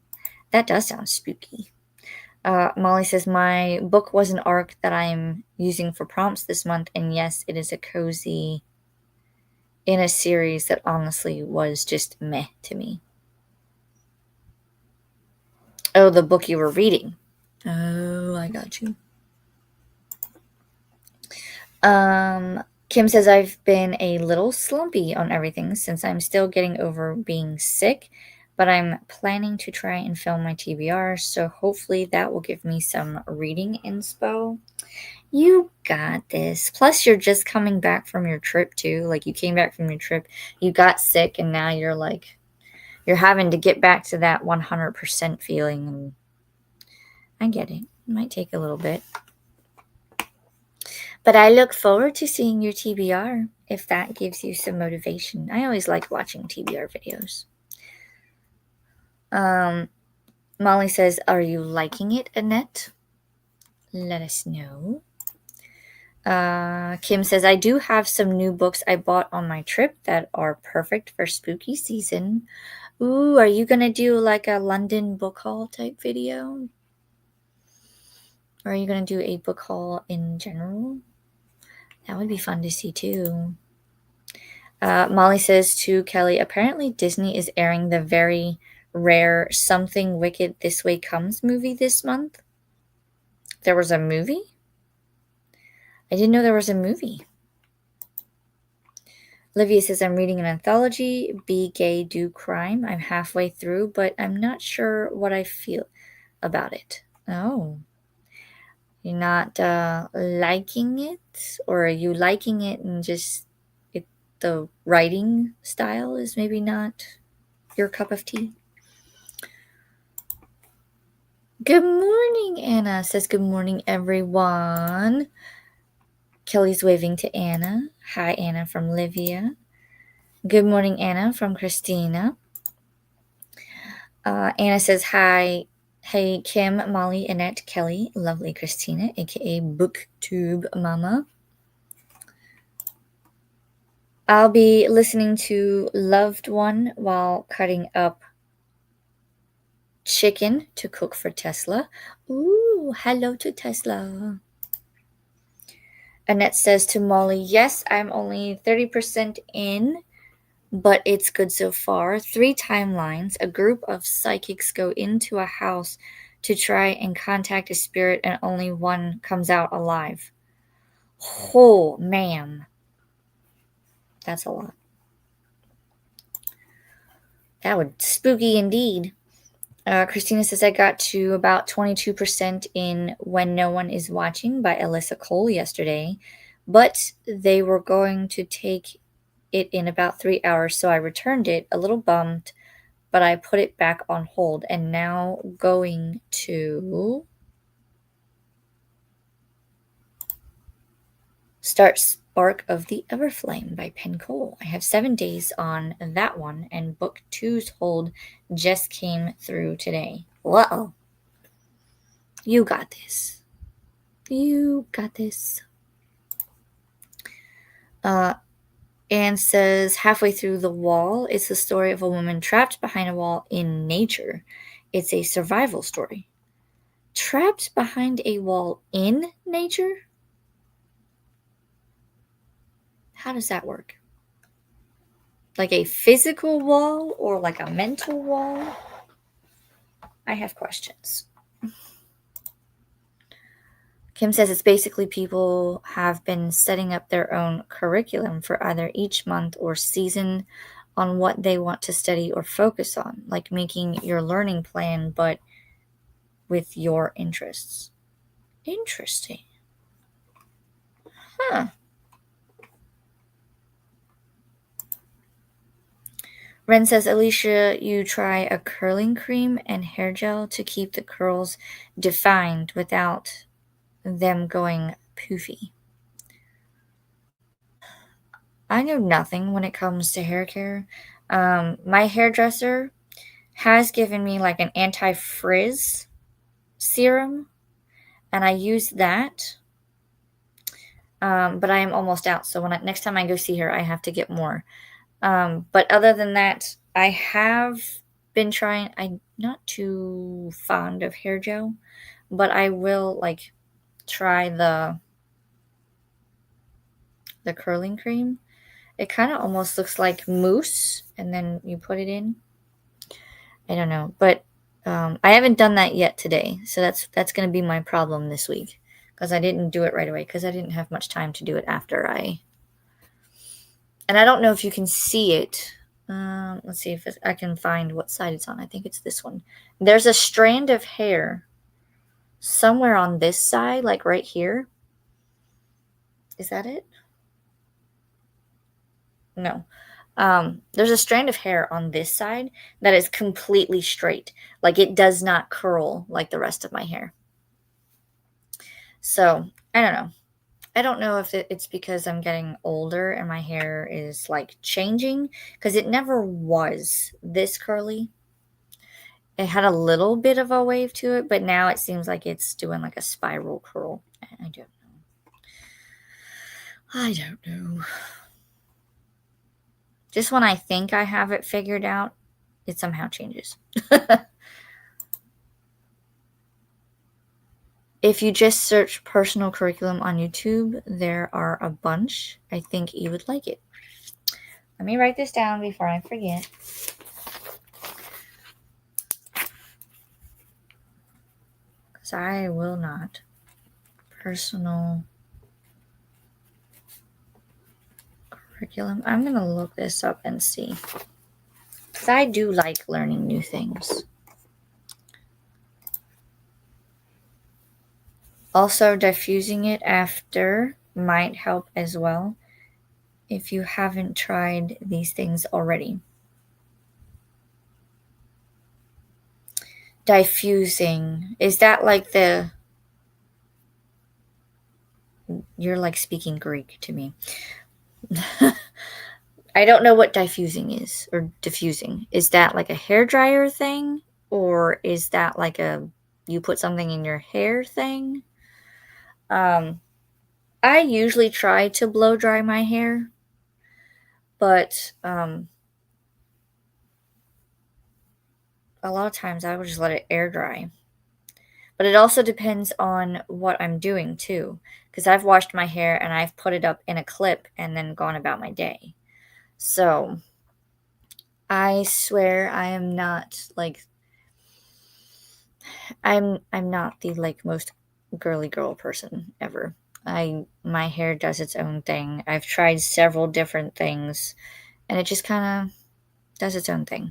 that does sound spooky. Molly says, my book was an arc that I'm using for prompts this month, and yes, it is a cozy in a series that honestly was just meh to me. Oh, the book you were reading. Oh, I got you. Kim says, I've been a little slumpy on everything since I'm still getting over being sick, but I'm planning to try and film my TBR, so hopefully that will give me some reading inspo. You got this. Plus, you're just coming back from your trip, too. Like, you came back from your trip, you got sick, and now you're having to get back to that 100% feeling. And I get it. It might take a little bit. But I look forward to seeing your TBR if that gives you some motivation. I always like watching TBR videos. Molly says, are you liking it, Annette? Let us know. Kim says, I do have some new books I bought on my trip that are perfect for spooky season. Ooh, are you going to do like a London book haul type video? Or are you going to do a book haul in general? That would be fun to see too. Molly says to Kelly, apparently Disney is airing the very rare Something Wicked This Way Comes movie this month. There was a movie? I didn't know there was a movie. Olivia says, I'm reading an anthology, Be Gay, Do Crime. I'm halfway through, but I'm not sure what I feel about it. Oh. You're not liking it? Or are you liking it and just the writing style is maybe not your cup of tea? Good morning, Anna says, good morning, everyone. Kelly's waving to Anna. Hi, Anna from Livia. Good morning, Anna from Christina. Anna says, hi. Hey, Kim, Molly, Annette, Kelly, lovely Christina, aka BookTube Mama. I'll be listening to Loved One while cutting up chicken to cook for Tesla. Ooh, hello to Tesla. Annette says to Molly, yes, I'm only 30% in, but it's good so far. 3 timelines. A group of psychics go into a house to try and contact a spirit, and only one comes out alive. Oh, ma'am. That's a lot. That would spooky indeed. Christina says, I got to about 22% in When No One Is Watching by Alyssa Cole yesterday, but they were going to take it in about 3 hours, so I returned it, a little bummed, but I put it back on hold, and now going to start Spark of the Everflame by Penn Cole. I have 7 days on that one, and book 2's hold just came through today. Whoa. You got this. You got this. Anne says, halfway through The Wall, it's the story of a woman trapped behind a wall in nature. It's a survival story. Trapped behind a wall in nature? How does that work? Like a physical wall or like a mental wall? I have questions. Kim says it's basically people have been setting up their own curriculum for either each month or season on what they want to study or focus on, like making your learning plan, but with your interests. Interesting. Huh. Ren says, Alicia, you try a curling cream and hair gel to keep the curls defined without them going poofy. I know nothing when it comes to hair care. My hairdresser has given me like an anti-frizz serum, and I use that. But I am almost out, so next time I go see her, I have to get more. But other than that, I have been trying. I'm not too fond of hair gel, but I will like try the curling cream. It kind of almost looks like mousse, and then you put it in. I don't know, but I haven't done that yet today, so that's going to be my problem this week because I didn't do it right away because I didn't have much time to do it after I. And I don't know if you can see it. Let's see if I can find what side it's on. I think it's this one. There's a strand of hair somewhere on this side, like right here. Is that it? No. There's a strand of hair on this side that is completely straight. Like it does not curl like the rest of my hair. So, I don't know. I don't know if it's because I'm getting older and my hair is like changing because it never was this curly. It had a little bit of a wave to it, but now it seems like it's doing like a spiral curl. I don't know. I don't know. Just when I think I have it figured out, it somehow changes. If you just search personal curriculum on YouTube, there are a bunch. I think you would like it. Let me write this down before I forget. Because I will not. Personal curriculum. I'm going to look this up and see. Because I do like learning new things. Also, diffusing it after might help as well if you haven't tried these things already. Diffusing. Is that like the... You're like speaking Greek to me. I don't know what diffusing is, or diffusing. Is that like a hairdryer thing? Or is that like you put something in your hair thing? I usually try to blow dry my hair, but a lot of times I would just let it air dry. But it also depends on what I'm doing too, because I've washed my hair and I've put it up in a clip and then gone about my day. So I swear I am not like I'm not the like most girly girl person ever. My hair does its own thing. I've tried several different things and it just kind of does its own thing.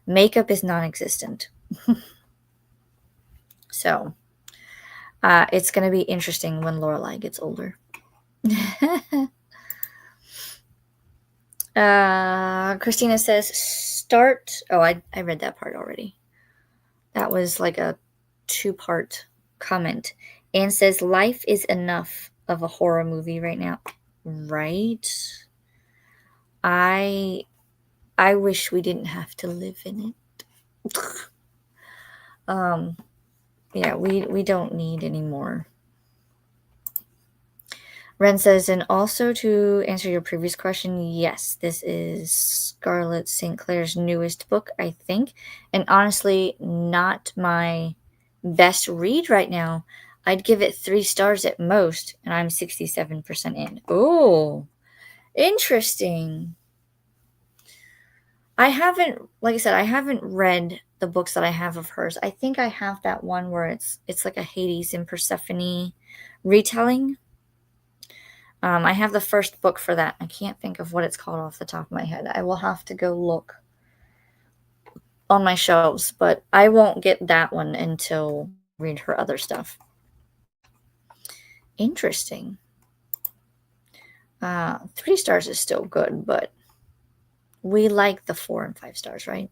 Makeup is non-existent. So it's going to be interesting when Lorelai gets older. Christina says, start. Oh, I read that part already. That was like a 2-part comment. Anne says, life is enough of a horror movie right now. Right? I wish we didn't have to live in it. Yeah, we don't need any more. Ren says, and also to answer your previous question, yes, this is Scarlett St. Clair's newest book, I think. And honestly, not my best read right now. I'd give it 3 stars at most, and I'm 67% in. Oh, interesting. I haven't, like I said, I haven't read the books that I have of hers. I think I have that one where it's like a Hades and Persephone retelling. I have the first book for that. I can't think of what it's called off the top of my head. I will have to go look on my shelves, but I won't get that one until I read her other stuff. Interesting. 3 stars is still good, but we like the 4 and 5 stars, right?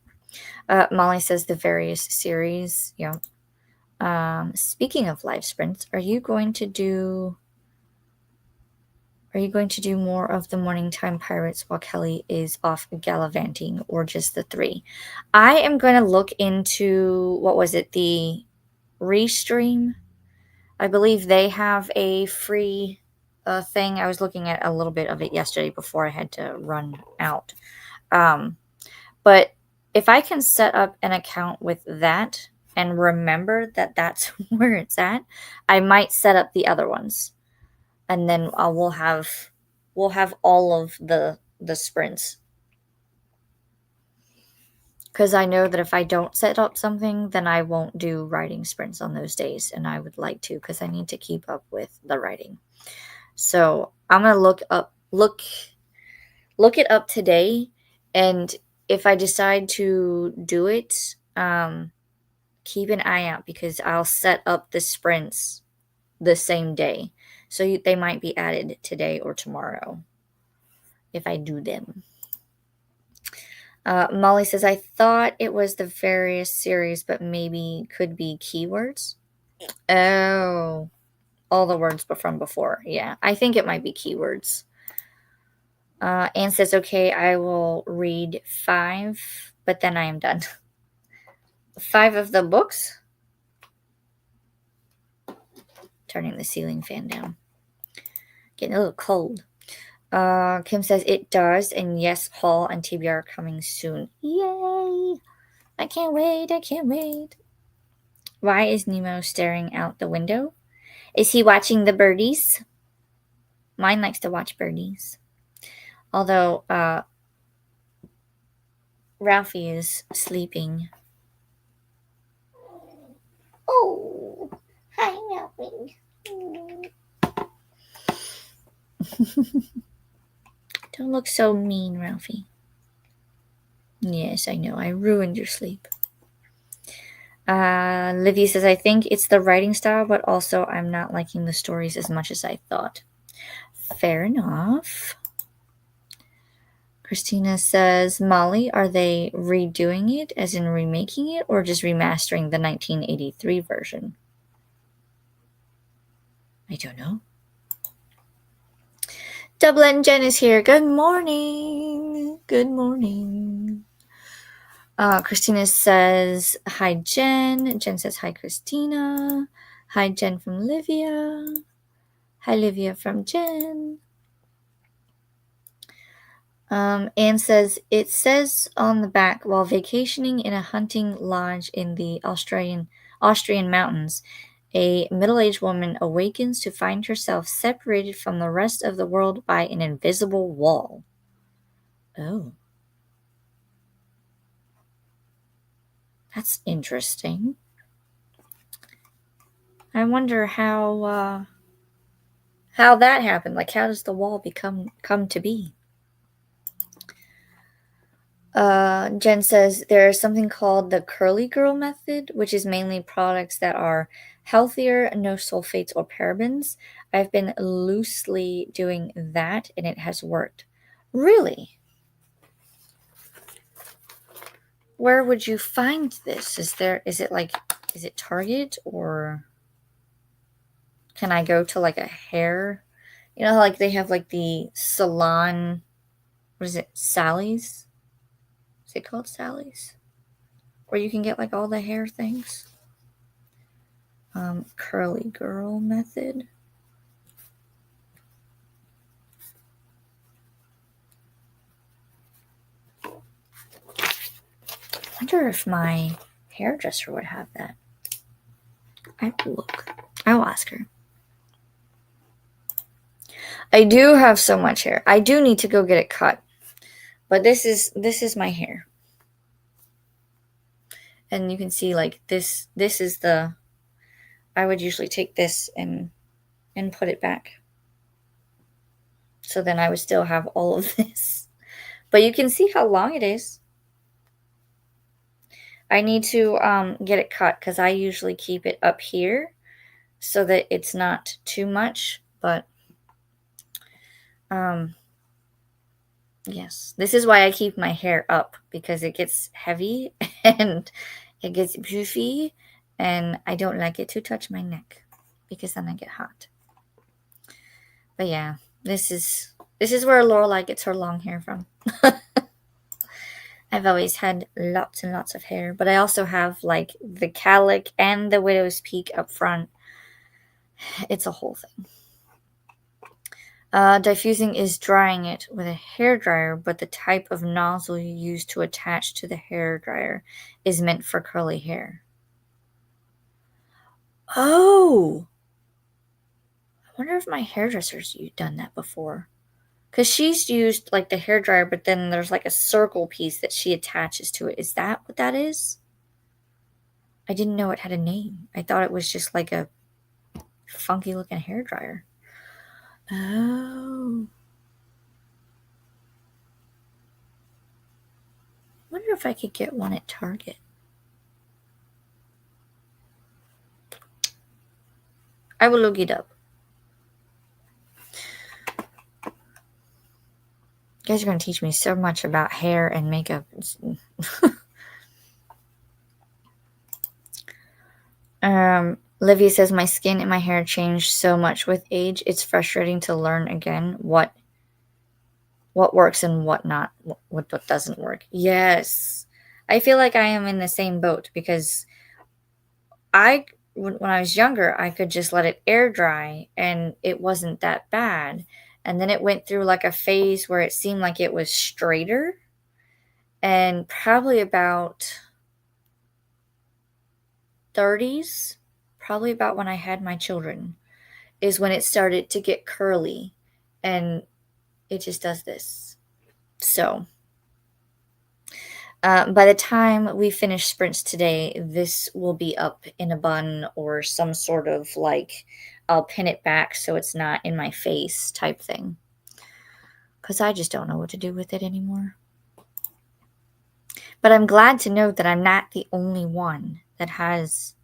Molly says the various series. Yeah. Speaking of live sprints, are you going to do more of the morning time pirates while Kelly is off gallivanting, or just the 3? I am going to look into, what was it, the Restream? I believe they have a free thing. I was looking at a little bit of it yesterday before I had to run out. But if I can set up an account with that and remember that that's where it's at, I might set up the other ones, and then we'll have all of the sprints. Because I know that if I don't set up something, then I won't do writing sprints on those days, and I would like to, because I need to keep up with the writing. So I'm gonna look it up today, and if I decide to do it, keep an eye out, because I'll set up the sprints the same day. So they might be added today or tomorrow if I do them. Molly says, I thought it was the various series, but maybe could be keywords. Oh, all the words but from before. Yeah, I think it might be keywords. Anne says, okay, I will read 5, but then I am done. 5 of the books? Turning the ceiling fan down. Getting a little cold. Kim says it does, and yes, Hall and TBR are coming soon. Yay! I can't wait, I can't wait. Why is Nemo staring out the window? Is he watching the birdies? Mine likes to watch birdies. Although, Ralphie is sleeping. Oh, hi, Ralphie. Don't look so mean, Ralphie. Yes, I know. I ruined your sleep. Livy says, I think it's the writing style, but also I'm not liking the stories as much as I thought. Fair enough. Christina says, Molly, are they redoing it, as in remaking it, or just remastering the 1983 version? I don't know. Dublin Jen is here. Good morning. Good morning. Christina says, hi, Jen. Jen says, hi, Christina. Hi, Jen from Livia. Hi, Livia from Jen. Anne says, it says on the back, while vacationing in a hunting lodge in the Austrian mountains, a middle-aged woman awakens to find herself separated from the rest of the world by an invisible wall. Oh. That's interesting. I wonder how that happened. Like, how does the wall come to be? Jen says there's something called the curly girl method, which is mainly products that are healthier, no sulfates or parabens. I've been loosely doing that, and it has worked. Really? Where would you find this? Is it Target, or can I go to like a hair? You know, like they have like the salon, what is it, Sally's? Is it called Sally's? Where you can get like all the hair things. Curly girl method. I wonder if my hairdresser would have that. I will look. I will ask her. I do have so much hair. I do need to go get it cut. But this is my hair. And you can see like this is the, I would usually take this and put it back. So then I would still have all of this. But you can see how long it is. I need to get it cut, because I usually keep it up here so that it's not too much. But yes, this is why I keep my hair up, because it gets heavy and it gets poofy, and I don't like it to touch my neck because then I get hot. But yeah, this is where Lorelai gets her long hair from. I've always had lots and lots of hair, but I also have like the cowlick and the widow's peak up front. It's a whole thing. Diffusing is drying it with a hair dryer, but the type of nozzle you use to attach to the hair dryer is meant for curly hair. Oh! I wonder if my hairdresser's done that before. Because she's used like the hair dryer, but then there's like a circle piece that she attaches to it. Is that what that is? I didn't know it had a name. I thought it was just like a funky looking hair dryer. Oh. I wonder if I could get one at Target. I will look it up. You guys are going to teach me so much about hair and makeup. Livia says, my skin and my hair changed so much with age. It's frustrating to learn again what works and what not, what doesn't work. Yes. I feel like I am in the same boat because when I was younger, I could just let it air dry and it wasn't that bad. And then it went through like a phase where it seemed like it was straighter. And probably about 30s, probably about when I had my children, is when it started to get curly. And it just does this. So by the time we finish sprints today, this will be up in a bun or some sort of like, I'll pin it back so it's not in my face type thing. Because I just don't know what to do with it anymore. But I'm glad to know that I'm not the only one that has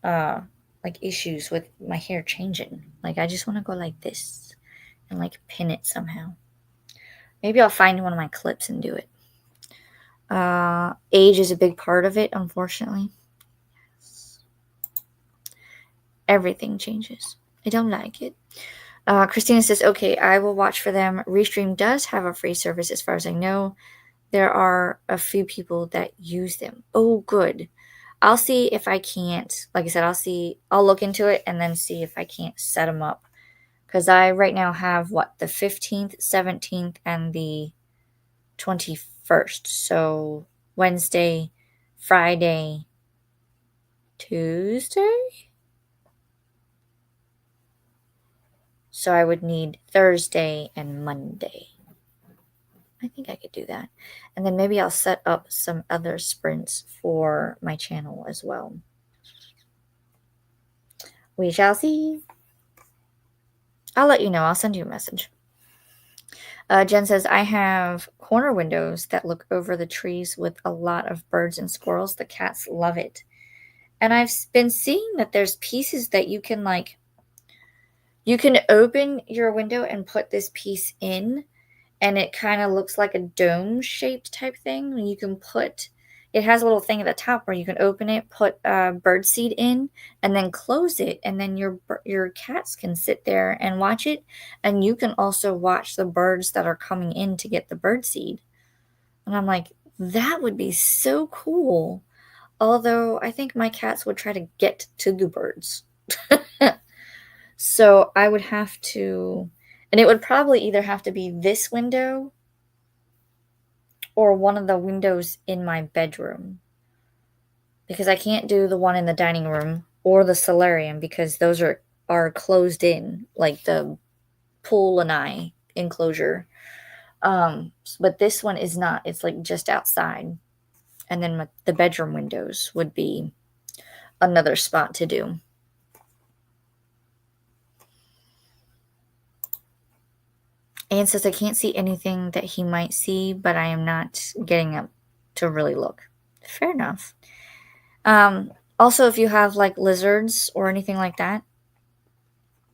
like issues with my hair changing. Like I just want to go like this and like pin it somehow. Maybe I'll find one of my clips and do it. Age is a big part of it, unfortunately. Yes. Everything changes. I don't like it. Christina says, okay, I will watch for them. Restream does have a free service as far as I know. There are a few people that use them. Oh, good. I'll see if I can't, like I said, I'll look into it and then see if I can't set them up. Because I right now have, the 15th, 17th, and the 21st. So Wednesday, Friday, Tuesday? So I would need Thursday and Monday. I think I could do that. And then maybe I'll set up some other sprints for my channel as well. We shall see. I'll let you know. I'll send you a message. Jen says, I have corner windows that look over the trees with a lot of birds and squirrels. The cats love it. And I've been seeing that there's pieces that you can you can open your window and put this piece in, and it kind of looks like a dome shaped type thing. You can it has a little thing at the top where you can open it, put bird seed in, and then close it, and then your cats can sit there and watch it, and you can also watch the birds that are coming in to get the bird seed. And I'm like, that would be so cool. Although I think my cats would try to get to the birds. So I would have to, and it would probably either have to be this window or one of the windows in my bedroom. Because I can't do the one in the dining room or the solarium because those are closed in, like the pool and I enclosure. But this one is not. It's like just outside. And then the bedroom windows would be another spot to do. Anne says, I can't see anything that he might see, but I am not getting up to really look. Fair enough. Also, if you have like lizards or anything like that,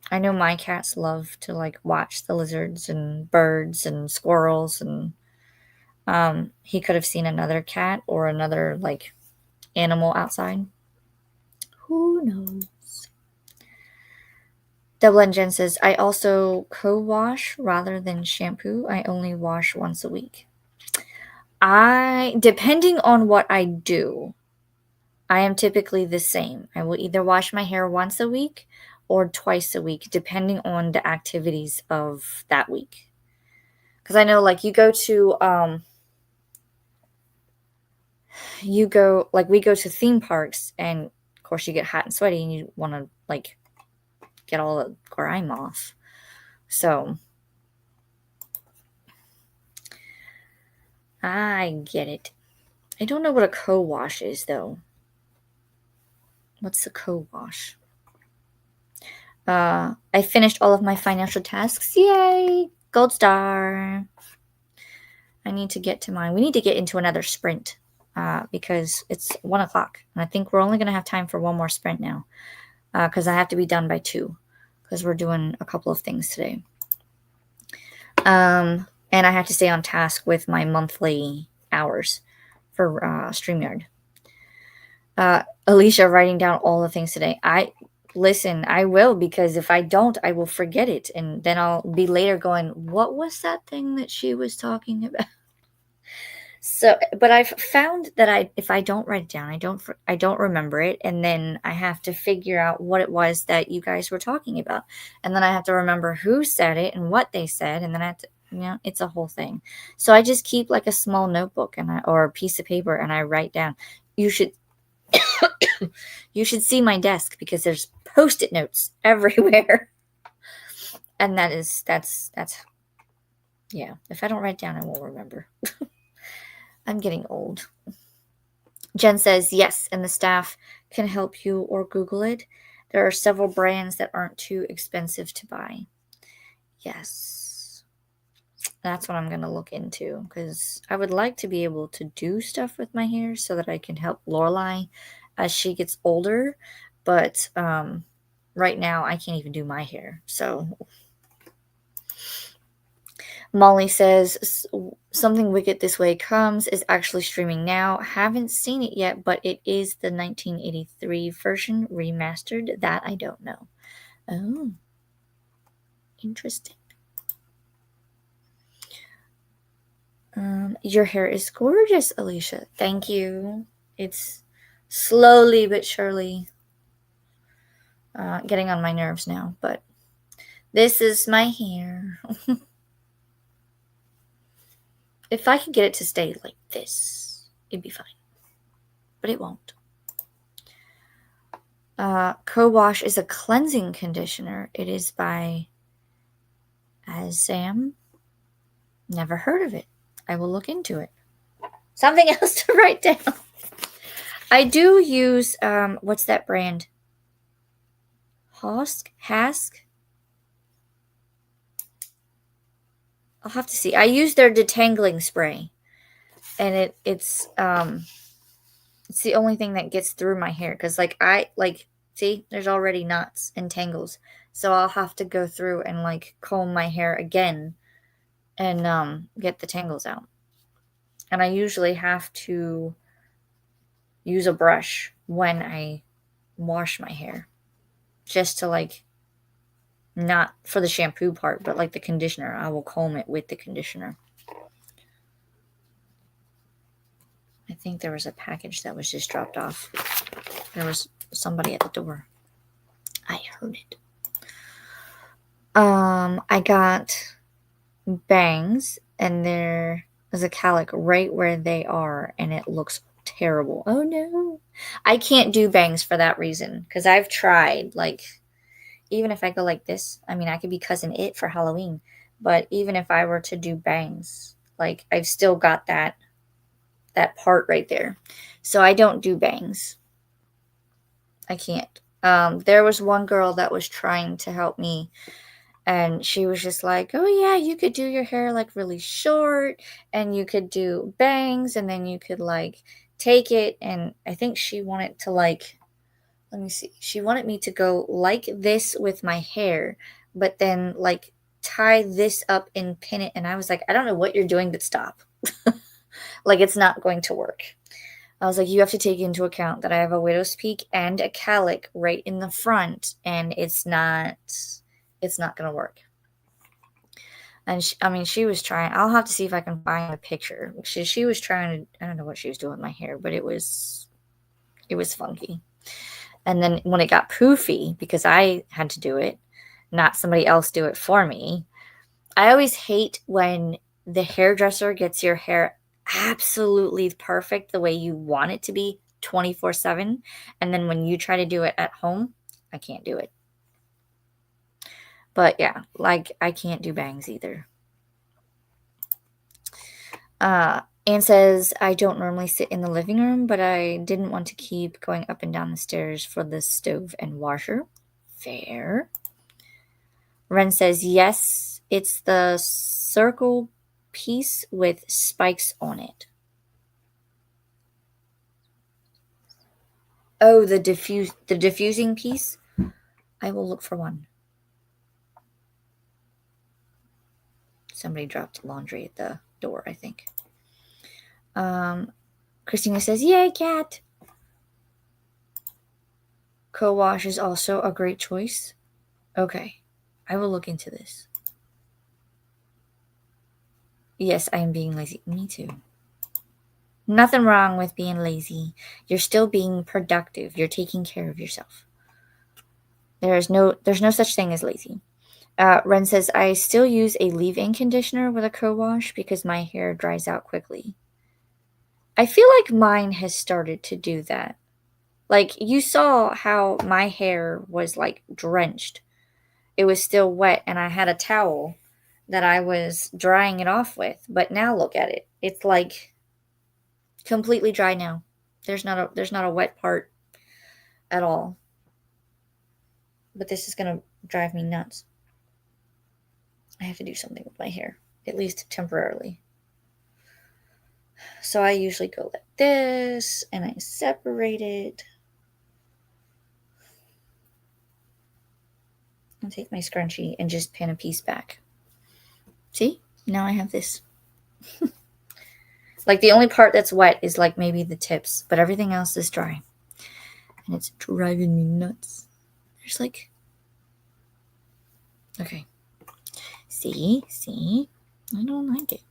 I know my cats love to like watch the lizards and birds and squirrels, and he could have seen another cat or another like animal outside. Who knows? Double N Jen says, I also co-wash rather than shampoo. I only wash once a week. Depending on what I do, I am typically the same. I will either wash my hair once a week or twice a week, depending on the activities of that week. Because I know, like, we go to theme parks, and of course you get hot and sweaty and you want to, like, get all the grime off. So I get it. I don't know what a co-wash is, though. What's a co-wash? I finished all of my financial tasks. Yay! Gold star. I need to get to mine. We need to get into another sprint because it's 1 o'clock. And I think we're only going to have time for one more sprint now because I have to be done by 2 because we're doing a couple of things today. And I have to stay on task with my monthly hours for StreamYard. Alicia writing down all the things today. Listen, I will, because if I don't, I will forget it. And then I'll be later going, what was that thing that she was talking about? So, but I've found that if I don't write it down, I don't remember it. And then I have to figure out what it was that you guys were talking about. And then I have to remember who said it and what they said. And then I have to, it's a whole thing. So I just keep like a small notebook or a piece of paper and I write down. You should see my desk because there's Post-it notes everywhere. And that's yeah. If I don't write down, I won't remember. I'm getting old. Jen says, yes, and the staff can help you or Google it. There are several brands that aren't too expensive to buy. Yes. That's what I'm going to look into because I would like to be able to do stuff with my hair so that I can help Lorelai as she gets older. But right now, I can't even do my hair. So Molly says, Something Wicked This Way Comes is actually streaming now. Haven't seen it yet, but it is the 1983 version remastered. That I don't know. Oh, interesting. Your hair is gorgeous, Alicia. Thank you. It's slowly but surely getting on my nerves now, but this is my hair. If I could get it to stay like this, it'd be fine. But it won't. Co-Wash is a cleansing conditioner. It is by Azam. Never heard of it. I will look into it. Something else to write down. I do use, what's that brand? Hask? I'll have to see. I use their detangling spray. And it's the only thing that gets through my hair. Because, see, there's already knots and tangles. So I'll have to go through and, comb my hair again and get the tangles out. And I usually have to use a brush when I wash my hair. Just to, not for the shampoo part, but the conditioner. I will comb it with the conditioner. I think there was a package that was just dropped off. There was somebody at the door. I heard it. I got bangs, and there is a calic right where they are, and it looks terrible. Oh no. I can't do bangs for that reason, because I've tried, even if I go like this, I mean, I could be Cousin It for Halloween, but even if I were to do bangs, I've still got that part right there. So I don't do bangs. I can't. There was one girl that was trying to help me, and she was just like, oh yeah, you could do your hair really short, and you could do bangs, and then you could take it, and I think she wanted to let me see. She wanted me to go like this with my hair, but then tie this up and pin it. And I was like, I don't know what you're doing, but stop. It's not going to work. I was like, you have to take into account that I have a widow's peak and a calic right in the front, and it's not gonna work. And she was trying. I'll have to see if I can find a picture. She was trying to. I don't know what she was doing with my hair, but it was funky. And then when it got poofy, because I had to do it, not somebody else do it for me. I always hate when the hairdresser gets your hair absolutely perfect the way you want it to be 24/7, and then when you try to do it at home, I can't do it. But yeah, like I can't do bangs either. Anne says, I don't normally sit in the living room, but I didn't want to keep going up and down the stairs for the stove and washer. Fair. Ren says, yes, it's the circle piece with spikes on it. Oh, the diffusing piece? I will look for one. Somebody dropped laundry at the door, I think. Christina says, yay, cat. Co-wash is also a great choice. Okay, I will look into this. Yes, I am being lazy. Me too. Nothing wrong with being lazy. You're still being productive. You're taking care of yourself. There's no such thing as lazy. Ren says, I still use a leave-in conditioner with a co-wash because my hair dries out quickly. I feel like mine has started to do that. Like, you saw how my hair was, like, drenched. It was still wet, and I had a towel that I was drying it off with. But now look at it. It's, like, completely dry now. There's not a wet part at all. But this is going to drive me nuts. I have to do something with my hair, at least temporarily. So I usually go like this, and I separate it. I'll take my scrunchie and just pin a piece back. See? Now I have this. Like, the only part that's wet is, like, maybe the tips, but everything else is dry. And it's driving me nuts. There's, like... Okay. See? I don't like it.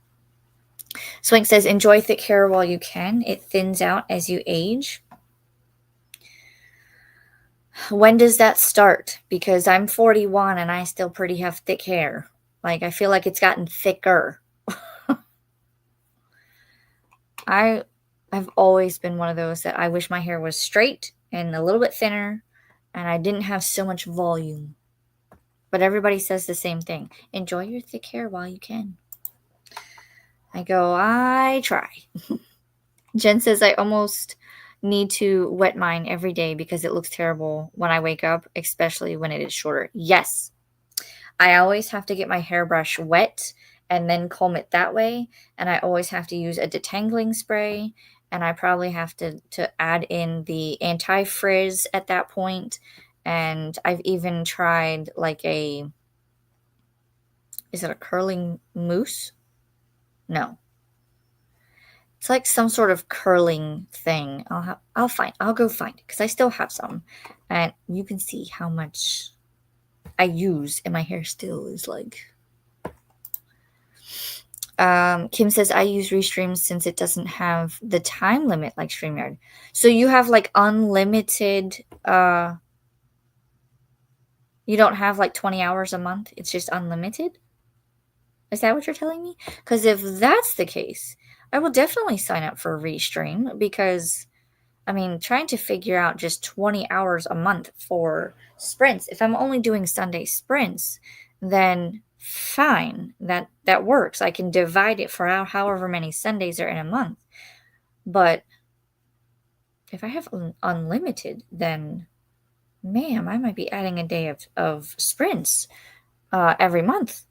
Swank says, enjoy thick hair while you can. It thins out as you age. When does that start? Because I'm 41 and I still pretty have thick hair. Like, I feel like it's gotten thicker. I've always been one of those that I wish my hair was straight and a little bit thinner and I didn't have so much volume. But everybody says the same thing. Enjoy your thick hair while you can. I go, I try. Jen says, I almost need to wet mine every day because it looks terrible when I wake up, especially when it is shorter. Yes. I always have to get my hairbrush wet and then comb it that way. And I always have to use a detangling spray. And I probably have to add in the anti-frizz at that point. And I've even tried like is it a curling mousse? No. It's like some sort of curling thing. I'll go find it because I still have some. And you can see how much I use and my hair still is like... Kim says, I use Restream since it doesn't have the time limit like StreamYard. So you have like unlimited, you don't have like 20 hours a month. It's just unlimited. Is that what you're telling me? Because if that's the case, I will definitely sign up for Restream because, I mean, trying to figure out just 20 hours a month for sprints. If I'm only doing Sunday sprints, then fine, that works. I can divide it for however many Sundays are in a month. But if I have unlimited, then ma'am, I might be adding a day of sprints every month.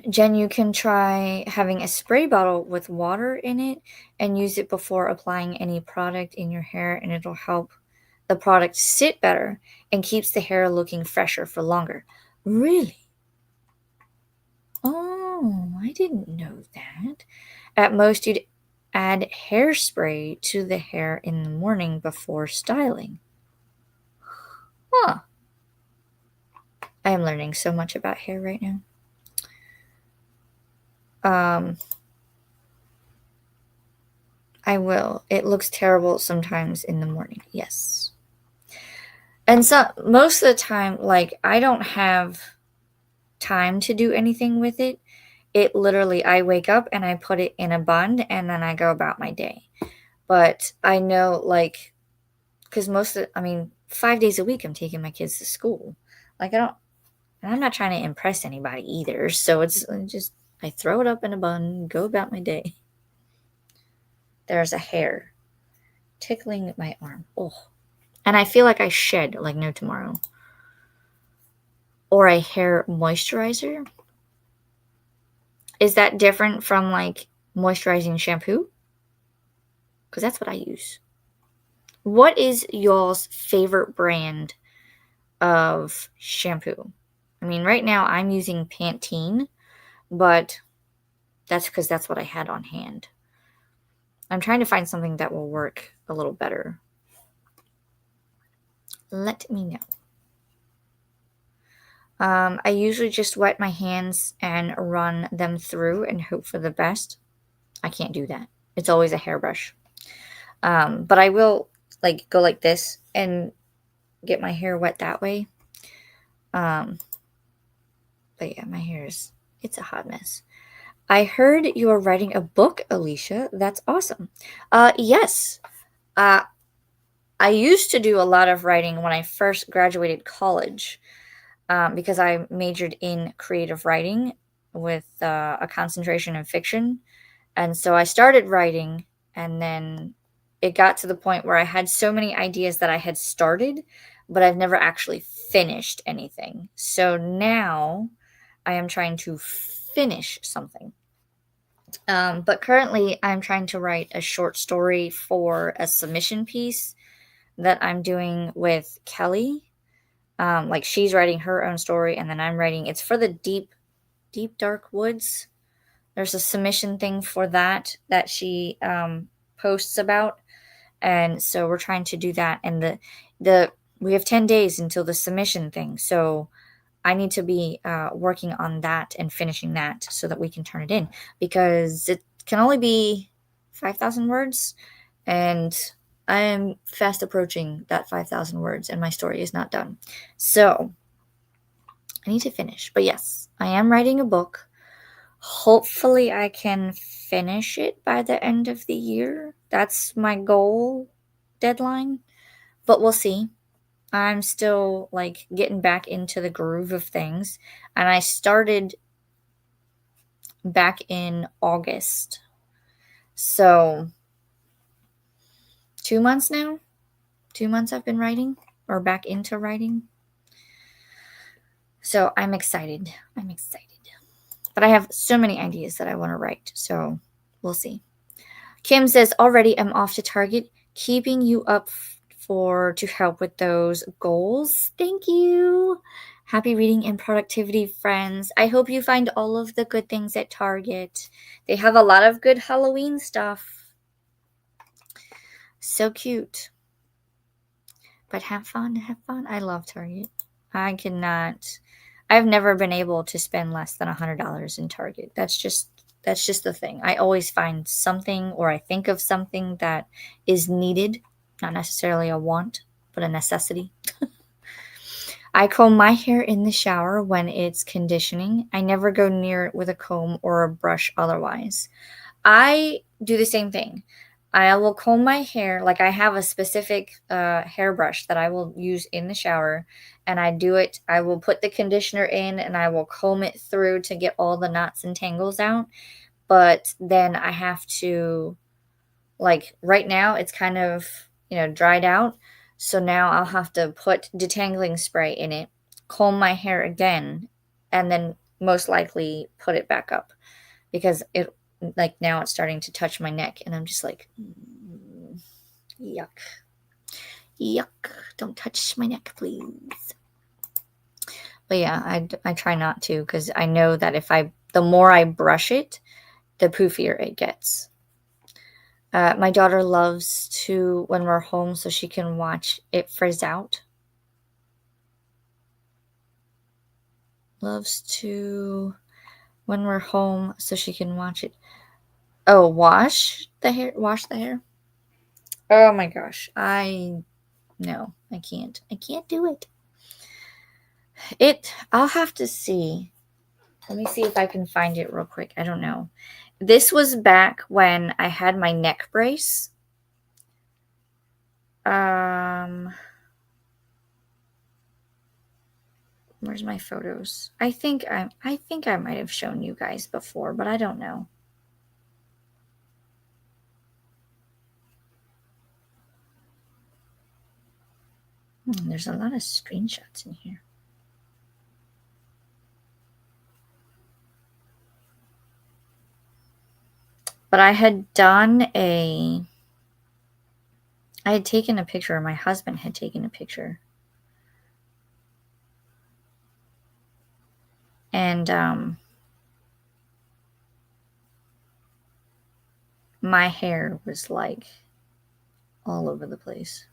Jen, you can try having a spray bottle with water in it and use it before applying any product in your hair, and it'll help the product sit better and keeps the hair looking fresher for longer. Really? Oh, Oh, I didn't know that. At most, you'd add hairspray to the hair in the morning before styling. Huh. I am learning so much about hair right now. I will. It looks terrible sometimes in the morning. Yes. And so most of the time, like, I don't have time to do anything with it. It literally, I wake up and I put it in a bun and then I go about my day. But I know, like, because I mean, 5 days a week I'm taking my kids to school. Like, and I'm not trying to impress anybody either. So it's just, I throw it up in a bun, go about my day. There's a hair tickling my arm. Oh. And I feel like I shed like no tomorrow. Or a hair moisturizer. Is that different from like moisturizing shampoo? Because that's what I use. What is y'all's favorite brand of shampoo? I mean, right now I'm using Pantene, but that's because that's what I had on hand. I'm trying to find something that will work a little better. Let me know. I usually just wet my hands and run them through and hope for the best. I can't do that. It's always a hairbrush. But I will like go like this and get my hair wet that way. But yeah, my hair it's a hot mess. I heard you are writing a book, Alicia. That's awesome. Yes. I used to do a lot of writing when I first graduated college. Because I majored in creative writing with a concentration in fiction. And so I started writing, and then it got to the point where I had so many ideas that I had started, but I've never actually finished anything. So now I am trying to finish something. But currently, I'm trying to write a short story for a submission piece that I'm doing with Kelly. Like she's writing her own story, and then I'm writing. It's for the deep, deep dark woods. There's a submission thing for that she posts about, and so we're trying to do that. And the we have 10 days until the submission thing, so I need to be working on that and finishing that so that we can turn it in because it can only be 5,000 words, and I am fast approaching that 5,000 words, and my story is not done. So I need to finish. But yes, I am writing a book. Hopefully, I can finish it by the end of the year. That's my goal deadline. But we'll see. I'm still like getting back into the groove of things. And I started back in August. So 2 months now. 2 months I've been writing or back into writing. So I'm excited. I'm excited. But I have so many ideas that I want to write. So we'll see. Kim says, already I'm off to Target, keeping you up to help with those goals. Thank you. Happy reading and productivity, friends. I hope you find all of the good things at Target. They have a lot of good Halloween stuff. So cute. But have fun, have fun. I love Target. I've never been able to spend less than $100 in Target. That's just the thing. I always find something, or I think of something that is needed, not necessarily a want, but a necessity. I comb my hair in the shower when it's conditioning. I never go near it with a comb or a brush otherwise. I do the same thing. I will comb my hair. Like I have a specific hairbrush that I will use in the shower, and I will put the conditioner in and I will comb it through to get all the knots and tangles out. But then I have to, like right now it's kind of, dried out. So now I'll have to put detangling spray in it, comb my hair again, and then most likely put it back up because like now it's starting to touch my neck and I'm just like, yuck. Yuck. Don't touch my neck, please. But yeah, I try not to because I know that if I the more I brush it, the poofier it gets. My daughter loves to, when we're home, so she can watch it frizz out. Loves to, when we're home, so she can watch it. Oh, wash the hair? Wash the hair? Oh my gosh. No, I can't. I can't do it. I'll have to see. Let me see if I can find it real quick. I don't know. This was back when I had my neck brace. Where's my photos? I think I might have shown you guys before, but I don't know. There's a lot of screenshots in here. But I had taken a picture, or my husband had taken a picture. And my hair was like all over the place.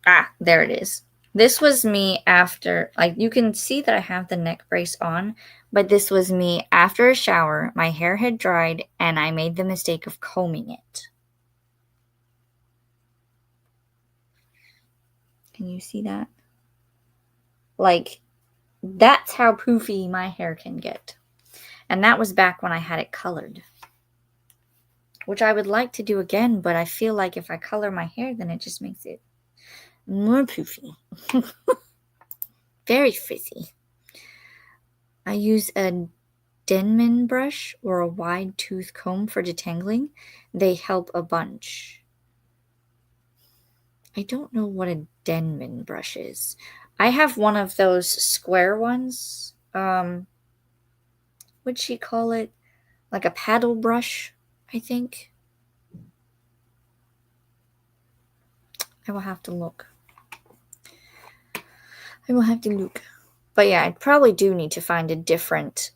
Ah, there it is. This was me after, like, you can see that I have the neck brace on, but this was me after a shower. My hair had dried, and I made the mistake of combing it. Can you see that? Like, that's how poofy my hair can get. And that was back when I had it colored, which I would like to do again, but I feel like if I color my hair, then it just makes it more poofy. Very frizzy. I use a Denman brush or a wide tooth comb for detangling. They help a bunch. I don't know what a Denman brush is. I have one of those square ones. What'd she call it? Like a paddle brush, I think. I will have to look. But yeah, I probably do need to find a different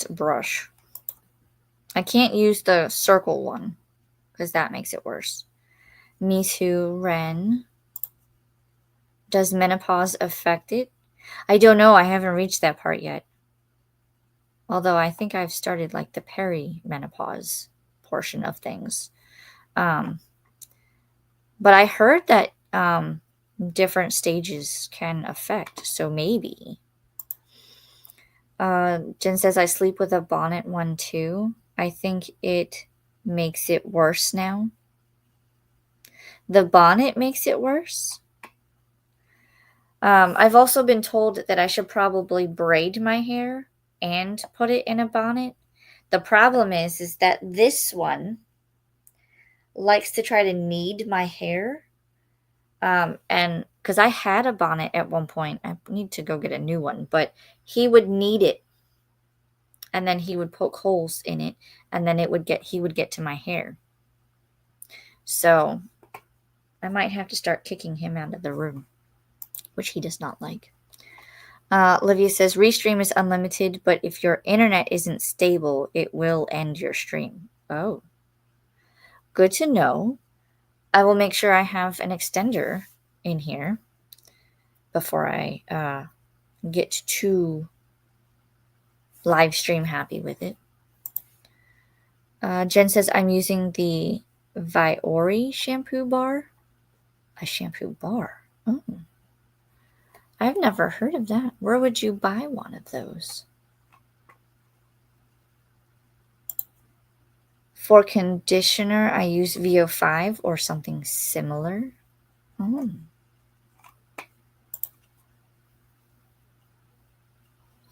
brush. I can't use the circle one because that makes it worse. Me too, Ren. Does menopause affect it? I don't know. I haven't reached that part yet. Although I think I've started like the perimenopause portion of things. But I heard that different stages can affect. So maybe. Jen says, I sleep with a bonnet one too. I think it makes it worse now. The bonnet makes it worse? I've also been told that I should probably braid my hair and put it in a bonnet. The problem is that this one likes to try to knead my hair. And because I had a bonnet at one point, I need to go get a new one, but he would knead it and then he would poke holes in it and then he would get to my hair. So I might have to start kicking him out of the room, which he does not like. Olivia says, Restream is unlimited, but if your internet isn't stable, it will end your stream. Oh. Good to know. I will make sure I have an extender in here before I get too live stream happy with it. Jen says, I'm using the Viori shampoo bar. A shampoo bar? Oh. I've never heard of that. Where would you buy one of those? For conditioner, I use VO5 or something similar. Oh.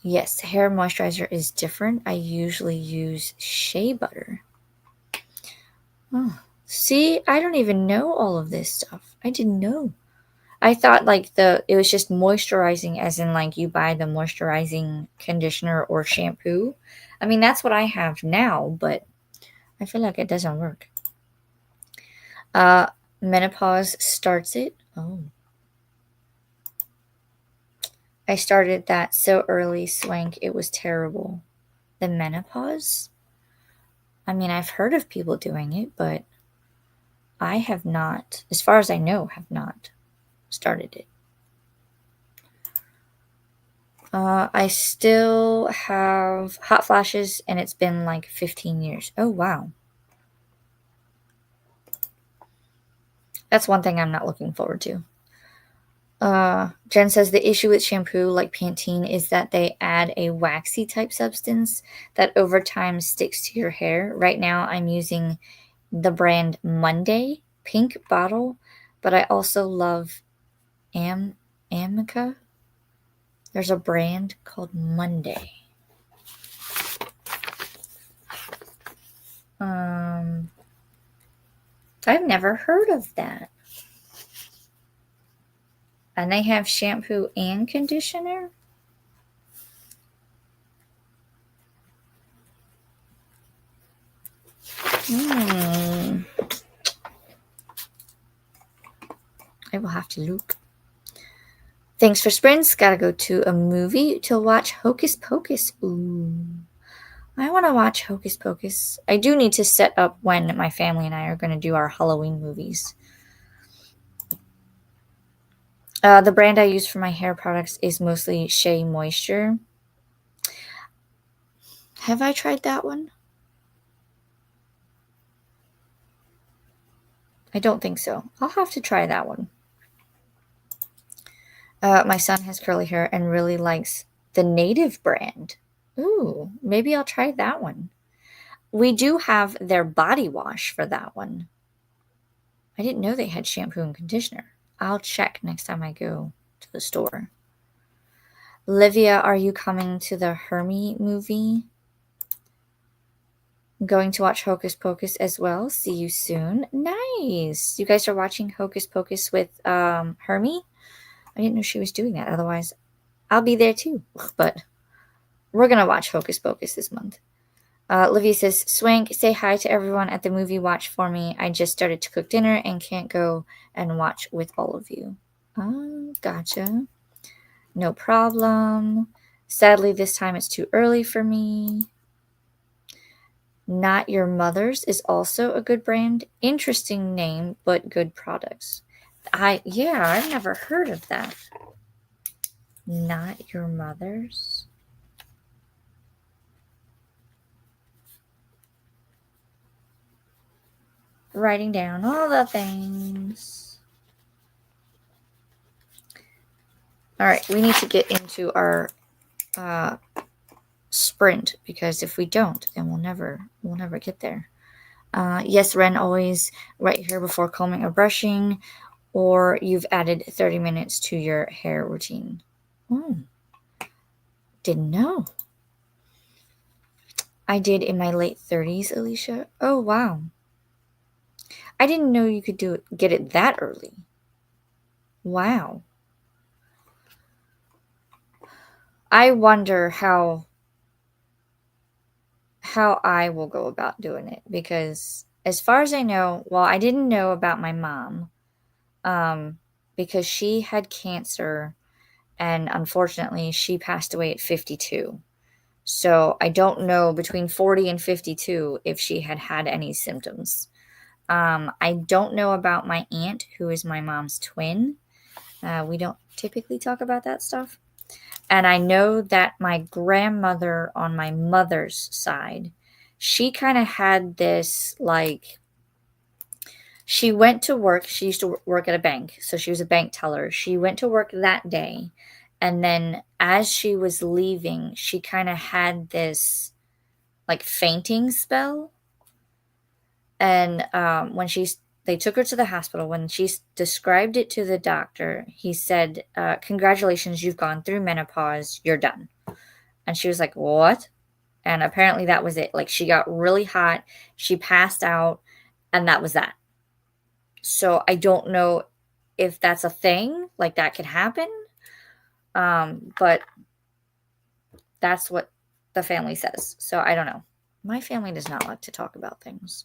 Yes, hair moisturizer is different. I usually use shea butter. Oh. See, I don't even know all of this stuff. I didn't know. I thought like it was just moisturizing, as in like you buy the moisturizing conditioner or shampoo. I mean, that's what I have now, but I feel like it doesn't work. Uh, Menopause starts it. Oh, I started that so early, Swank. It was terrible. The menopause? I mean, I've heard of people doing it, but I have not, as far as I know, have not started it. I still have hot flashes, and it's been like 15 years. Oh, wow. That's one thing I'm not looking forward to. Jen says the issue with shampoo like Pantene is that they add a waxy type substance that over time sticks to your hair. Right now, I'm using the brand Monday, pink bottle, but I also love Amica. There's a brand called Monday. Um, I've never heard of that. And they have shampoo and conditioner? Hmm. I will have to look. Thanks for sprints. Gotta go to a movie to watch Hocus Pocus. Ooh. I want to watch Hocus Pocus. I do need to set up when my family and I are going to do our Halloween movies. The brand I use for my hair products is mostly Shea Moisture. Have I tried that one? I don't think so. I'll have to try that one. My son has curly hair and really likes the Native brand. Ooh, maybe I'll try that one. We do have their body wash for that one. I didn't know they had shampoo and conditioner. I'll check next time I go to the store. Livia, are you coming to the Hermie movie? I'm going to watch Hocus Pocus as well. See you soon. Nice. You guys are watching Hocus Pocus with Hermie? I didn't know she was doing that. Otherwise, I'll be there too. But we're going to watch Hocus Pocus this month. Livia says, Swank, say hi to everyone at the movie watch for me. I just started to cook dinner and can't go and watch with all of you. Gotcha. No problem. Sadly, this time it's too early for me. Not Your Mother's is also a good brand. Interesting name, but good products. I've never heard of that. Not Your Mother's. Writing down all the things. All right, we need to get into our sprint, because if we don't, then we'll never get there. Yes, Ren, always right here before combing or brushing, or you've added 30 minutes to your hair routine. Didn't know. I did in my late 30s, Alicia. Oh, wow. I didn't know you could get it that early. Wow. I wonder how I will go about doing it, because as far as I know, well, I didn't know about my mom because she had cancer, and unfortunately she passed away at 52. So I don't know between 40 and 52 if she had any symptoms. I don't know about my aunt, who is my mom's twin. We don't typically talk about that stuff. And I know that my grandmother on my mother's side, she kind of had this, like, she went to work. She used to work at a bank, so she was a bank teller. She went to work that day, and then as she was leaving, she kind of had this, like, fainting spell. And when they took her to the hospital, when she described it to the doctor, he said, congratulations, you've gone through menopause, you're done. And she was like, what? And apparently that was it. Like, she got really hot, she passed out, and that was that. So I don't know if that's a thing, like that could happen. But that's what the family says. So I don't know. My family does not like to talk about things.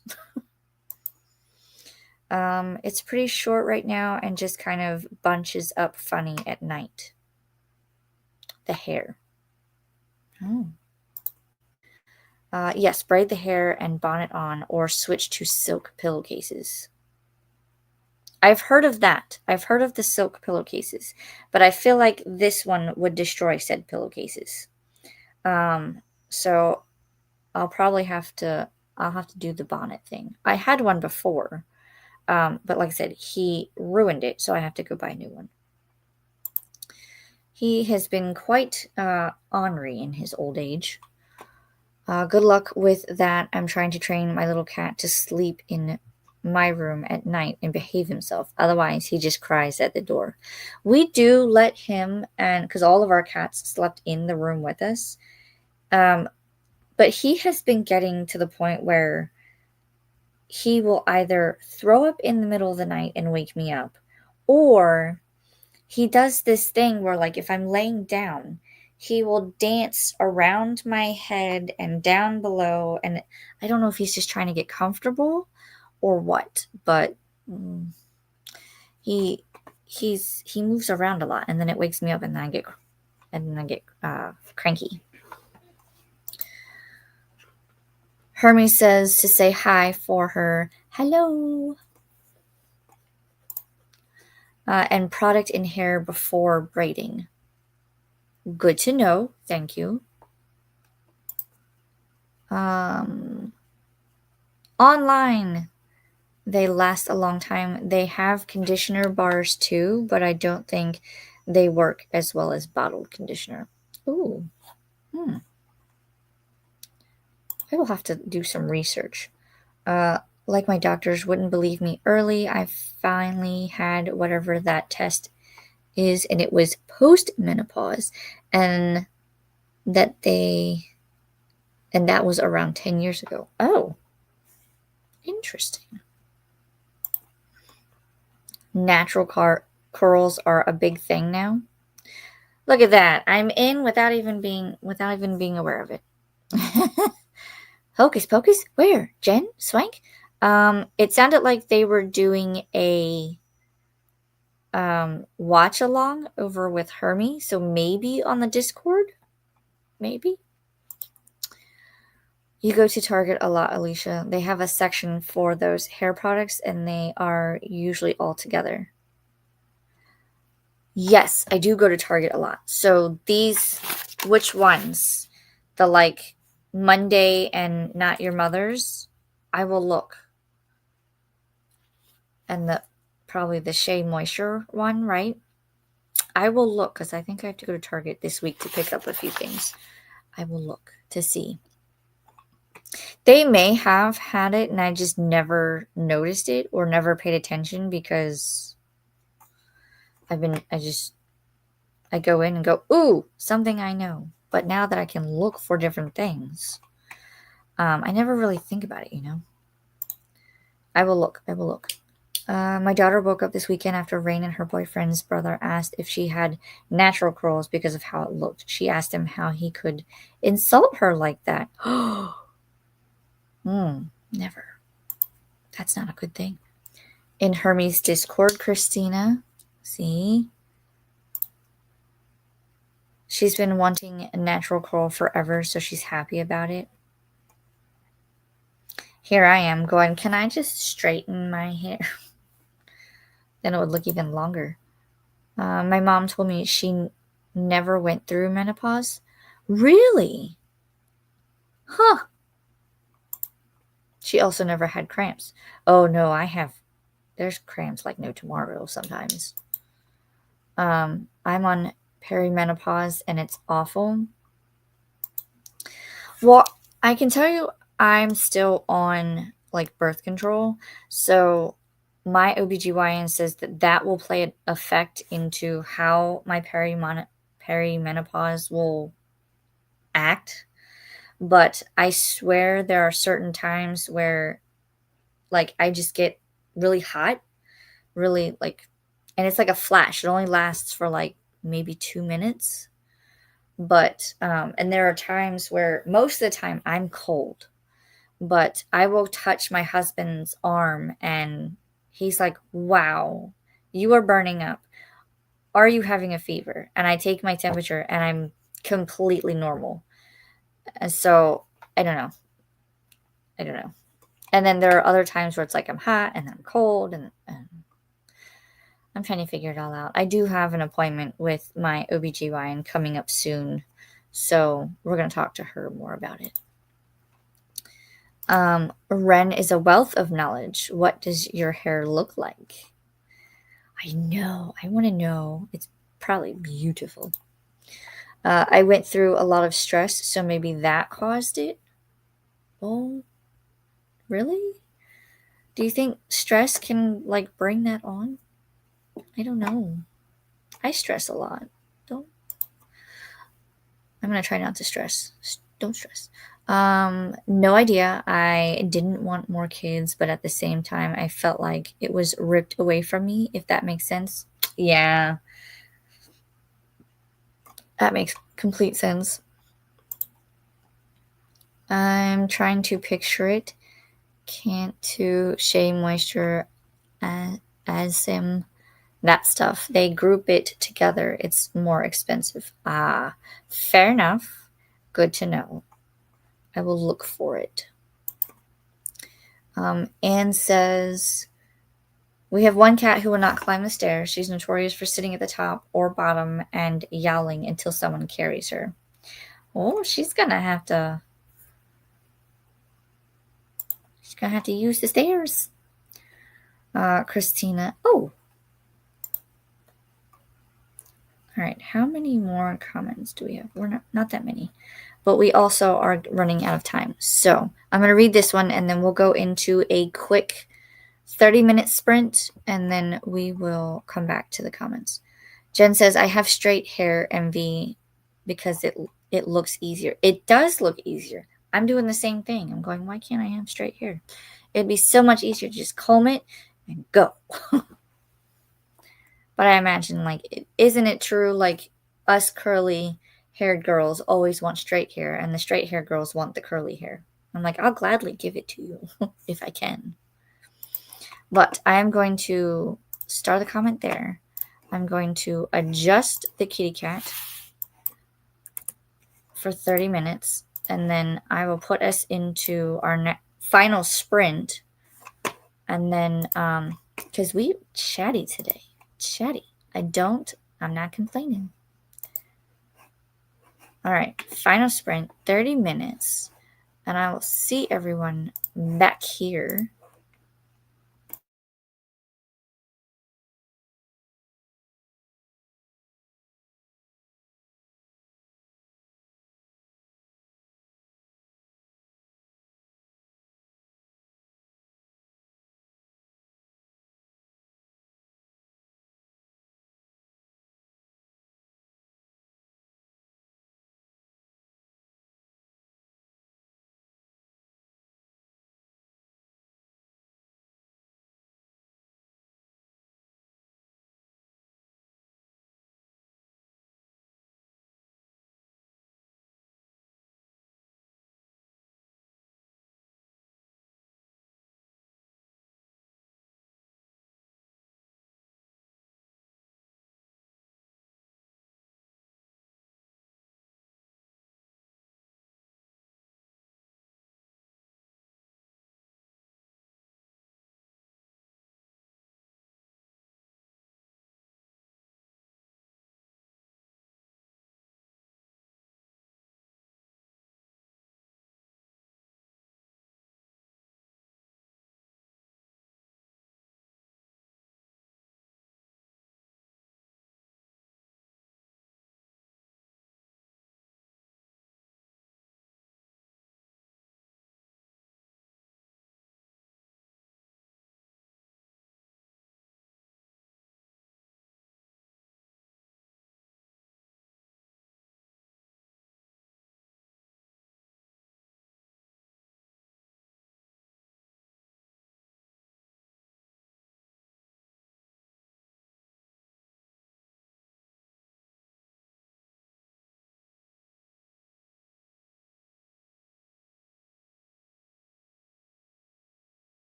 It's pretty short right now and just kind of bunches up funny at night. The hair. Oh. Yes, braid the hair and bonnet on or switch to silk pillowcases. I've heard of that. I've heard of the silk pillowcases, but I feel like this one would destroy said pillowcases. So I'll have to do the bonnet thing. I had one before, but like I said, he ruined it, so I have to go buy a new one. He has been quite ornery in his old age. Good luck with that. I'm trying to train my little cat to sleep in my room at night and behave himself. Otherwise, he just cries at the door. We do let him, and because all of our cats slept in the room with us, but he has been getting to the point where he will either throw up in the middle of the night and wake me up, or he does this thing where, like, if I'm laying down, he will dance around my head and down below. And I don't know if he's just trying to get comfortable or what, but he moves around a lot, and then it wakes me up, and then I get cranky. Hermes says to say hi for her. Hello. And product in hair before braiding. Good to know. Thank you. Online. They last a long time. They have conditioner bars too, but I don't think they work as well as bottled conditioner. Ooh. I will have to do some research. Like my doctors wouldn't believe me early, I finally had whatever that test is, and it was post-menopause, and that was around 10 years ago. Oh, interesting. Natural curls are a big thing now. Look at that. I'm in without even being aware of it. Hocus pocus? Where? Jen? Swank? It sounded like they were doing a watch along over with Hermie, so maybe on the Discord? Maybe? You go to Target a lot, Alicia. They have a section for those hair products, and they are usually all together. Yes, I do go to Target a lot. So these, which ones? The like Monday and Not Your Mother's? I will look. And probably the Shea Moisture one, right? I will look because I think I have to go to Target this week to pick up a few things. I will look to see. They may have had it and I just never noticed it or never paid attention because I go in and go, ooh, something I know. But now that I can look for different things, I never really think about it, you know? I will look. My daughter woke up this weekend after Rain and her boyfriend's brother asked if she had natural curls because of how it looked. She asked him how he could insult her like that. Never. That's not a good thing. In Hermes' Discord, Christina, see? She's been wanting a natural curl forever, so she's happy about it. Here I am going, can I just straighten my hair? Then it would look even longer. My mom told me she never went through menopause. Really? Huh. She also never had cramps. Oh, no, I have. There's cramps like no tomorrow sometimes. I'm on perimenopause, and it's awful. Well, I can tell you I'm still on, like, birth control. So my OBGYN says that will play an effect into how my perimenopause will act. But I swear there are certain times where, like, I just get really hot, really, like, and it's like a flash. It only lasts for like maybe 2 minutes. But and there are times where most of the time I'm cold, but I will touch my husband's arm and he's like, "Wow, you are burning up. Are you having a fever?" And I take my temperature and I'm completely normal. And so I don't know. I don't know. And then there are other times where it's like I'm hot and I'm cold and I'm trying to figure it all out. I do have an appointment with my OBGYN coming up soon. So we're going to talk to her more about it. Ren is a wealth of knowledge. What does your hair look like? I know. I want to know. It's probably beautiful. I went through a lot of stress, so maybe that caused it. Oh, really? Do you think stress can like bring that on? I don't know. I stress a lot. Don't. I'm gonna try not to stress. Don't stress. No idea. I didn't want more kids, but at the same time, I felt like it was ripped away from me, if that makes sense. Yeah, that makes complete sense. I'm trying to picture it. Can't to shea moisture as that stuff. They group it together. It's more expensive. Ah, fair enough. Good to know. I will look for it. Anne says, we have one cat who will not climb the stairs. She's notorious for sitting at the top or bottom and yowling until someone carries her. Oh, she's gonna have to use the stairs. Christina. Oh, all right. How many more comments do we have? We're not that many, but we also are running out of time. So I'm gonna read this one, and then we'll go into a quick 30-minute sprint, and then we will come back to the comments. Jen says, I have straight hair, MV, because it looks easier. It does look easier. I'm doing the same thing. I'm going, why can't I have straight hair? It'd be so much easier to just comb it and go. But I imagine, like, isn't it true, like, us curly haired girls always want straight hair, and the straight hair girls want the curly hair? I'm like, I'll gladly give it to you if I can. But I am going to start the comment there. I'm going to adjust the kitty cat for 30 minutes, and then I will put us into our final sprint. And then, because we chatty today, chatty. I'm not complaining. All right, final sprint, 30 minutes, and I will see everyone back here.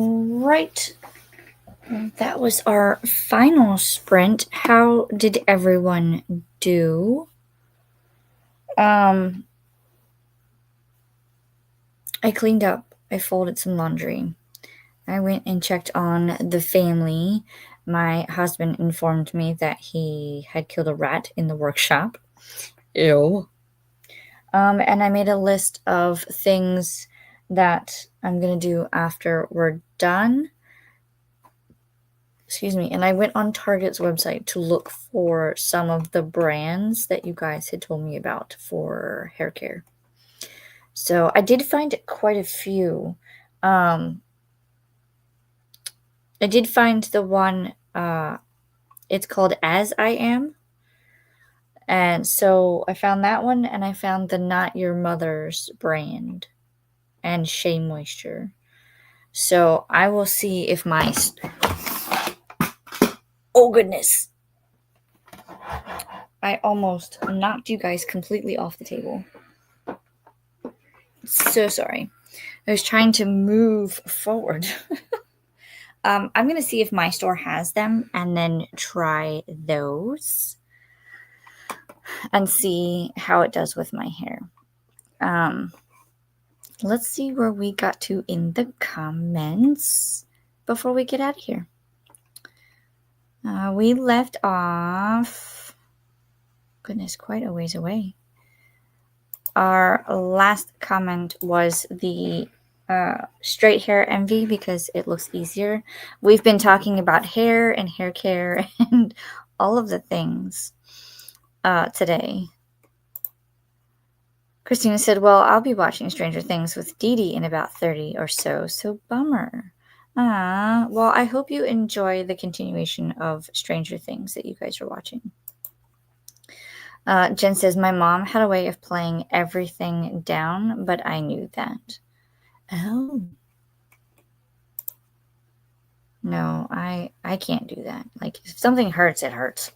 right. That was our final sprint. How did everyone do? I cleaned up. I folded some laundry. I went and checked on the family. My husband informed me that he had killed a rat in the workshop. Ew. And I made a list of things that I'm going to do after we're done. Excuse me. And I went on Target's website to look for some of the brands that you guys had told me about for hair care. So I did find quite a few. I did find the one, it's called As I Am. And so I found that one, and I found the Not Your Mother's brand and Shea Moisture. So I will see if my... Oh, goodness. I almost knocked you guys completely off the table. So sorry. I was trying to move forward. I'm going to see if my store has them and then try those and see how it does with my hair. Let's see where we got to in the comments before we get out of here. We left off, goodness, quite a ways away. Our last comment was the straight hair envy because it looks easier. We've been talking about hair and hair care and all of the things today. Christina said, well, I'll be watching Stranger Things with Dee Dee in about 30 or so bummer. Well, I hope you enjoy the continuation of Stranger Things that you guys are watching. Jen says, my mom had a way of playing everything down, but I knew that. Oh. No, I can't do that. Like, if something hurts, it hurts.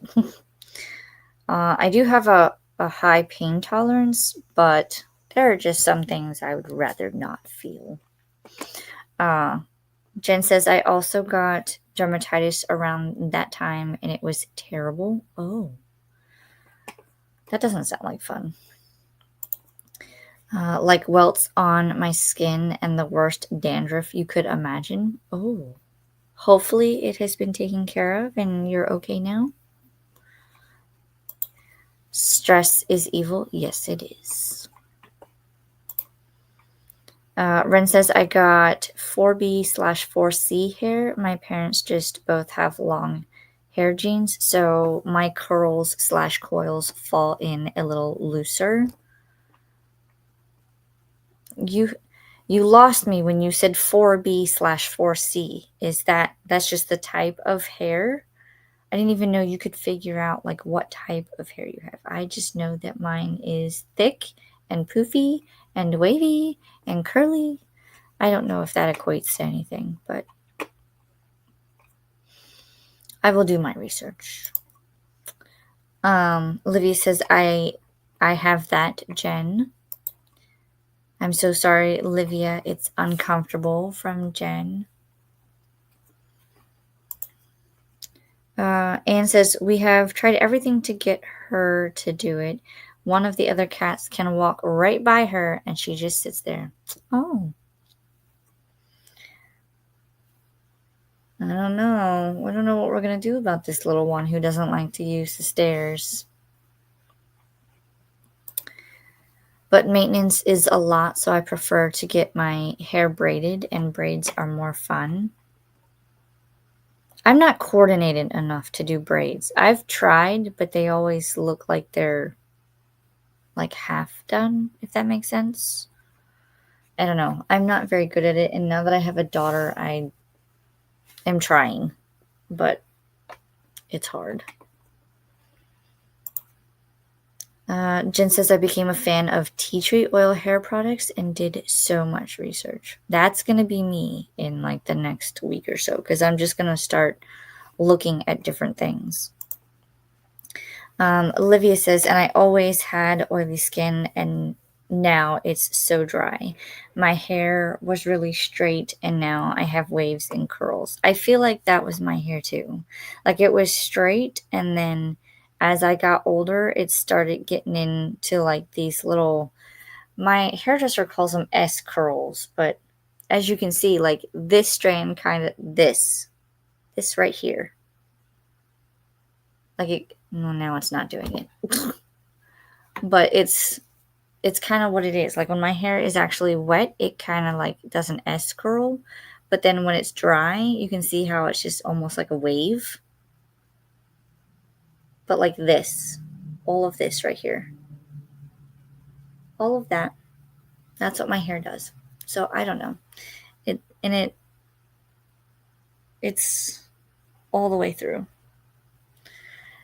I do have a high pain tolerance, but there are just some things I would rather not feel. Jen says, I also got dermatitis around that time, and it was terrible. Oh. That doesn't sound like fun. Like welts on my skin and the worst dandruff you could imagine. Oh. Hopefully it has been taken care of and you're okay now. Stress is evil. Yes, it is. Ren says, I got 4B/4C hair. My parents just both have long hair genes, so my curls/coils fall in a little looser. You lost me when you said 4B/4C. That's just the type of hair? I didn't even know you could figure out like what type of hair you have. I just know that mine is thick and poofy and wavy and curly. I don't know if that equates to anything, but I will do my research. Olivia says, I have that, Jen. I'm so sorry, Olivia. It's uncomfortable, from Jen. Anne says, we have tried everything to get her to do it. One of the other cats can walk right by her, and she just sits there. Oh. I don't know. I don't know what we're going to do about this little one who doesn't like to use the stairs. But maintenance is a lot, so I prefer to get my hair braided, and braids are more fun. I'm not coordinated enough to do braids. I've tried, but they always look like they're like half done, if that makes sense. I don't know. I'm not very good at it, and now that I have a daughter, I am trying, but it's hard. Jen says, I became a fan of tea tree oil hair products and did so much research. That's going to be me in like the next week or so, because I'm just going to start looking at different things. Olivia says, and I always had oily skin and now it's so dry. My hair was really straight and now I have waves and curls. I feel like that was my hair too. Like it was straight and then as I got older, it started getting into like these little, my hairdresser calls them S curls, but as you can see, like this strand kind of this right here. Like it, well, now it's not doing it. But it's kind of what it is. Like when my hair is actually wet, it kind of like does an S curl. But then when it's dry, you can see how it's just almost like a wave. But like this, all of this right here, all of that, that's what my hair does. So I don't know. It's all the way through.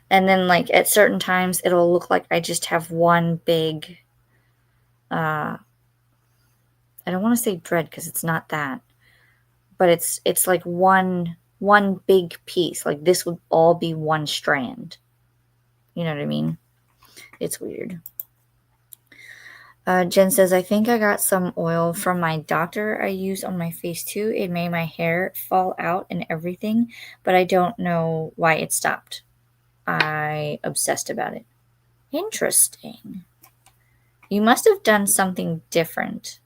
And then like at certain times, it'll look like I just have one big, I don't want to say dread because it's not that, but it's like one big piece. Like this would all be one strand. You know what I mean? It's weird. Jen says, I think I got some oil from my doctor I use on my face too. It made my hair fall out and everything, but I don't know why it stopped. I obsessed about it. Interesting. You must have done something different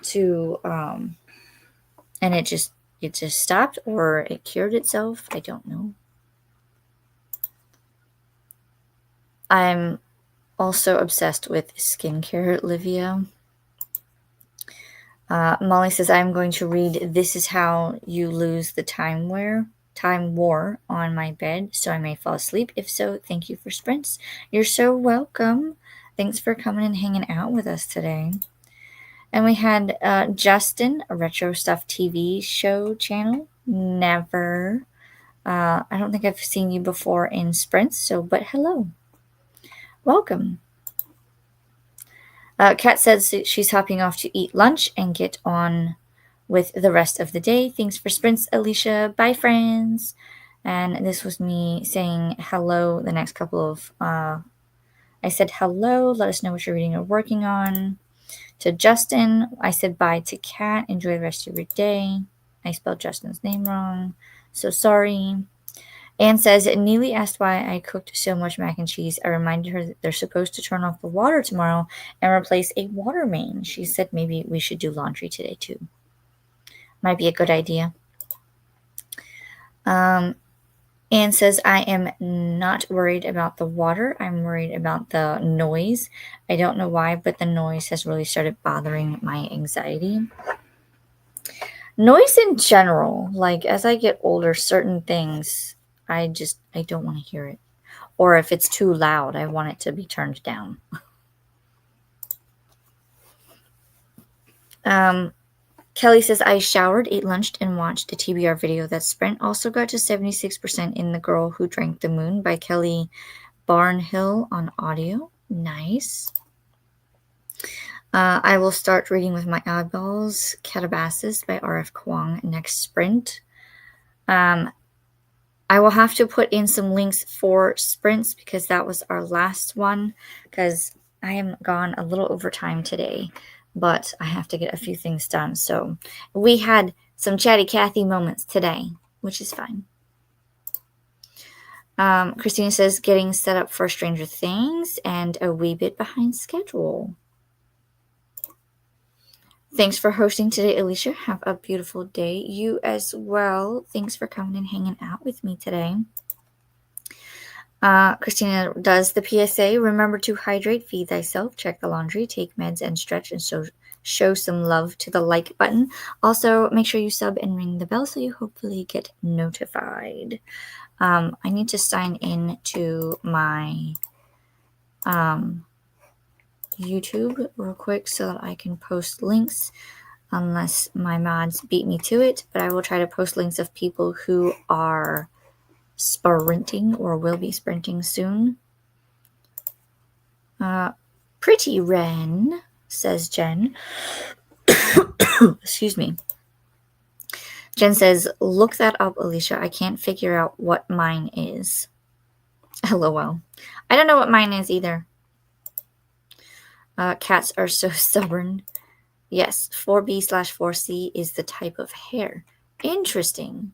to and it just stopped or it cured itself. I don't know. I'm also obsessed with skincare, Livia. Molly says, I'm going to read This Is How You Lose the Time War on my bed so I may fall asleep. If so, thank you for sprints. You're so welcome. Thanks for coming and hanging out with us today. And we had Justin, a Retro Stuff TV show channel. Never. I don't think I've seen you before in sprints, but hello. Welcome. Kat says she's hopping off to eat lunch and get on with the rest of the day. Thanks for sprints, Alicia. Bye, friends. And this was me saying hello the next couple of... I said hello. Let us know what you're reading or working on. To Justin, I said bye to Kat. Enjoy the rest of your day. I spelled Justin's name wrong. So sorry. Anne says, Neely asked why I cooked so much mac and cheese. I reminded her that they're supposed to turn off the water tomorrow and replace a water main. She said maybe we should do laundry today too. Might be a good idea. Anne says, I am not worried about the water. I'm worried about the noise. I don't know why, but the noise has really started bothering my anxiety. Noise in general, like as I get older, certain things, I don't want to hear it. Or if it's too loud, I want it to be turned down. Kelly says, I showered, ate lunch, and watched a TBR video. That sprint also got to 76% in The Girl Who Drank the Moon by Kelly Barnhill on audio. Nice. I will start reading with my eyeballs, Catabasis by R.F. Kuang next sprint. I will have to put in some links for sprints because that was our last one because I am gone a little over time today, but I have to get a few things done. So we had some chatty Cathy moments today, which is fine. Christina says, getting set up for Stranger Things and a wee bit behind schedule. Thanks for hosting today, Alicia. Have a beautiful day. You as well. Thanks for coming and hanging out with me today. Christina does the PSA. Remember to hydrate, feed thyself, check the laundry, take meds, and stretch, and show some love to the like button. Also, make sure you sub and ring the bell so you hopefully get notified. I need to sign in to my YouTube real quick so that I can post links unless my mods beat me to it, but I will try to post links of people who are sprinting or will be sprinting soon. Pretty Wren, says Jen. Excuse me. Jen says, look that up, Alicia. I can't figure out what mine is. LOL. I don't know what mine is either. Cats are so stubborn. Yes, 4B/4C is the type of hair. Interesting.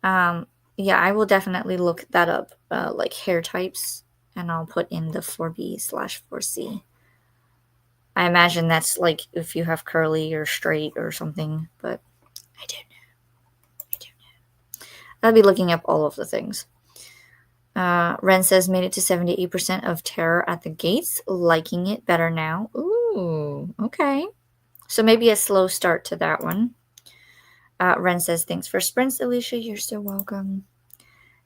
Yeah, I will definitely look that up, like hair types, and I'll put in the 4B/4C. I imagine that's like if you have curly or straight or something, but I don't know. I don't know. I'll be looking up all of the things. Ren says, made it to 78% of terror at the gates, liking it better now. Ooh, okay. So maybe a slow start to that one. Ren says, thanks for sprints, Alicia. You're so welcome.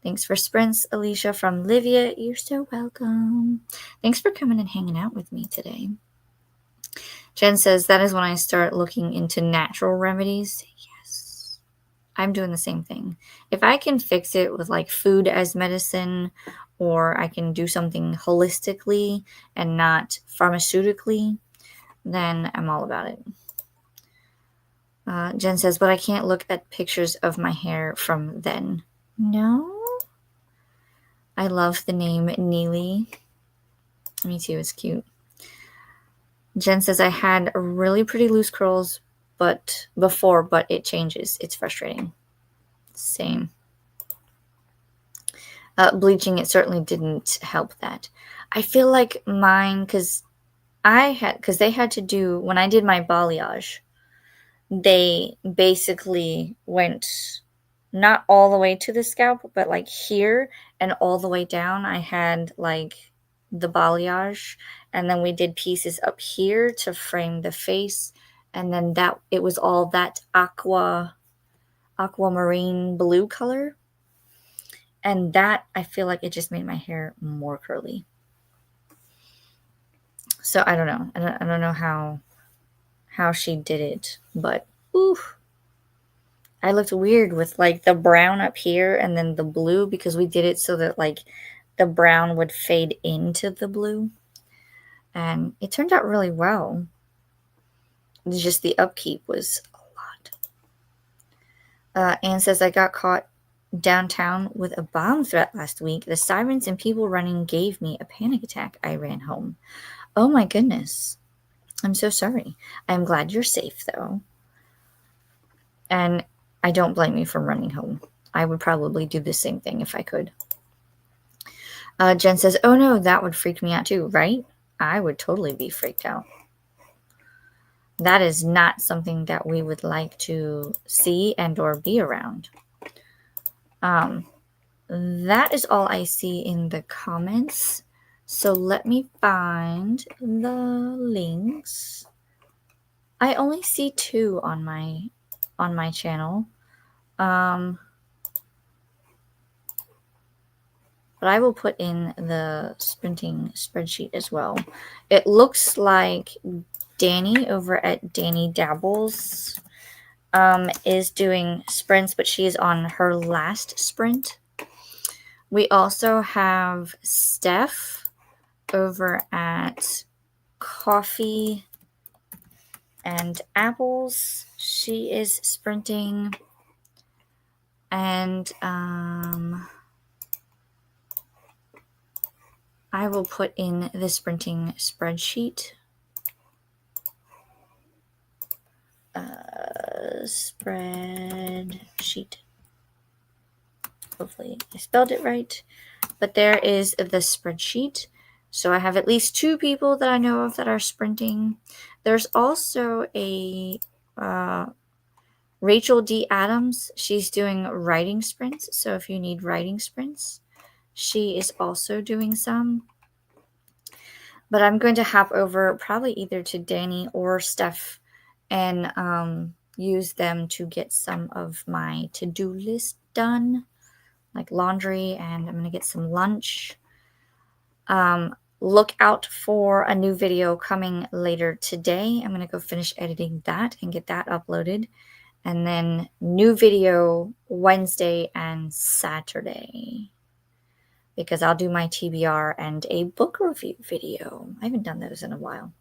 Thanks for sprints, Alicia from Livia. You're so welcome. Thanks for coming and hanging out with me today. Jen says, that is when I start looking into natural remedies. Yes. I'm doing the same thing. If I can fix it with like food as medicine, or I can do something holistically and not pharmaceutically, then I'm all about it. Jen says, but I can't look at pictures of my hair from then. No? I love the name Neely. Me too, it's cute. Jen says, I had really pretty loose curls but it changes. It's frustrating. Same. Bleaching, it certainly didn't help that. I feel like mine, because they had to do, when I did my balayage, they basically went not all the way to the scalp, but like here and all the way down. I had like the balayage, and then we did pieces up here to frame the face, and then that it was all that aquamarine blue color, and that I feel like it just made my hair more curly. So I don't know. I don't know how she did it, but oof. I looked weird with like the brown up here and then the blue, because we did it so that like the brown would fade into the blue. And it turned out really well. It's just the upkeep was a lot. Anne says, I got caught downtown with a bomb threat last week. The sirens and people running gave me a panic attack. I ran home. Oh my goodness. I'm so sorry. I'm glad you're safe though. And I don't blame you for running home. I would probably do the same thing if I could. Jen says, oh no, that would freak me out too, right? I would totally be freaked out. That is not something that we would like to see and or be around. That is all I see in the comments. So let me find the links. I only see 2 on my channel. But I will put in the sprinting spreadsheet as well. It looks like Danny over at Danny Dabbles is doing sprints, but she is on her last sprint. We also have Steph over at Coffee and Apples. She is sprinting. And I will put in the sprinting spreadsheet. Spreadsheet. Hopefully I spelled it right. But there is the spreadsheet. So I have at least 2 people that I know of that are sprinting. There's also a Rachel D. Adams. She's doing writing sprints. So if you need writing sprints, she is also doing some. But I'm going to hop over probably either to Danny or Steph and use them to get some of my to-do list done, like laundry, and I'm going to get some lunch. Look out for a new video coming later today. I'm going to go finish editing that and get that uploaded. And then new video Wednesday and Saturday, because I'll do my TBR and a book review video. I haven't done those in a while.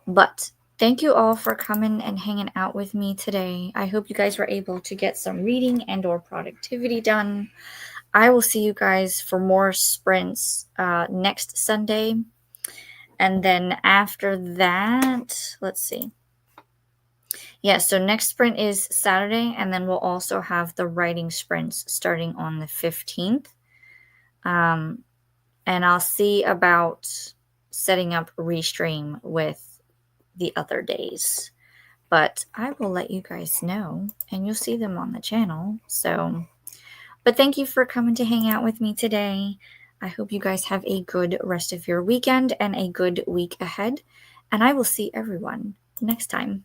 But thank you all for coming and hanging out with me today. I hope you guys were able to get some reading and or productivity done. I will see you guys for more sprints next Sunday. And then after that, let's see. Yeah, so next sprint is Saturday, and then we'll also have the writing sprints starting on the 15th. And I'll see about setting up Restream with the other days. But I will let you guys know, and you'll see them on the channel. But thank you for coming to hang out with me today. I hope you guys have a good rest of your weekend and a good week ahead. And I will see everyone next time.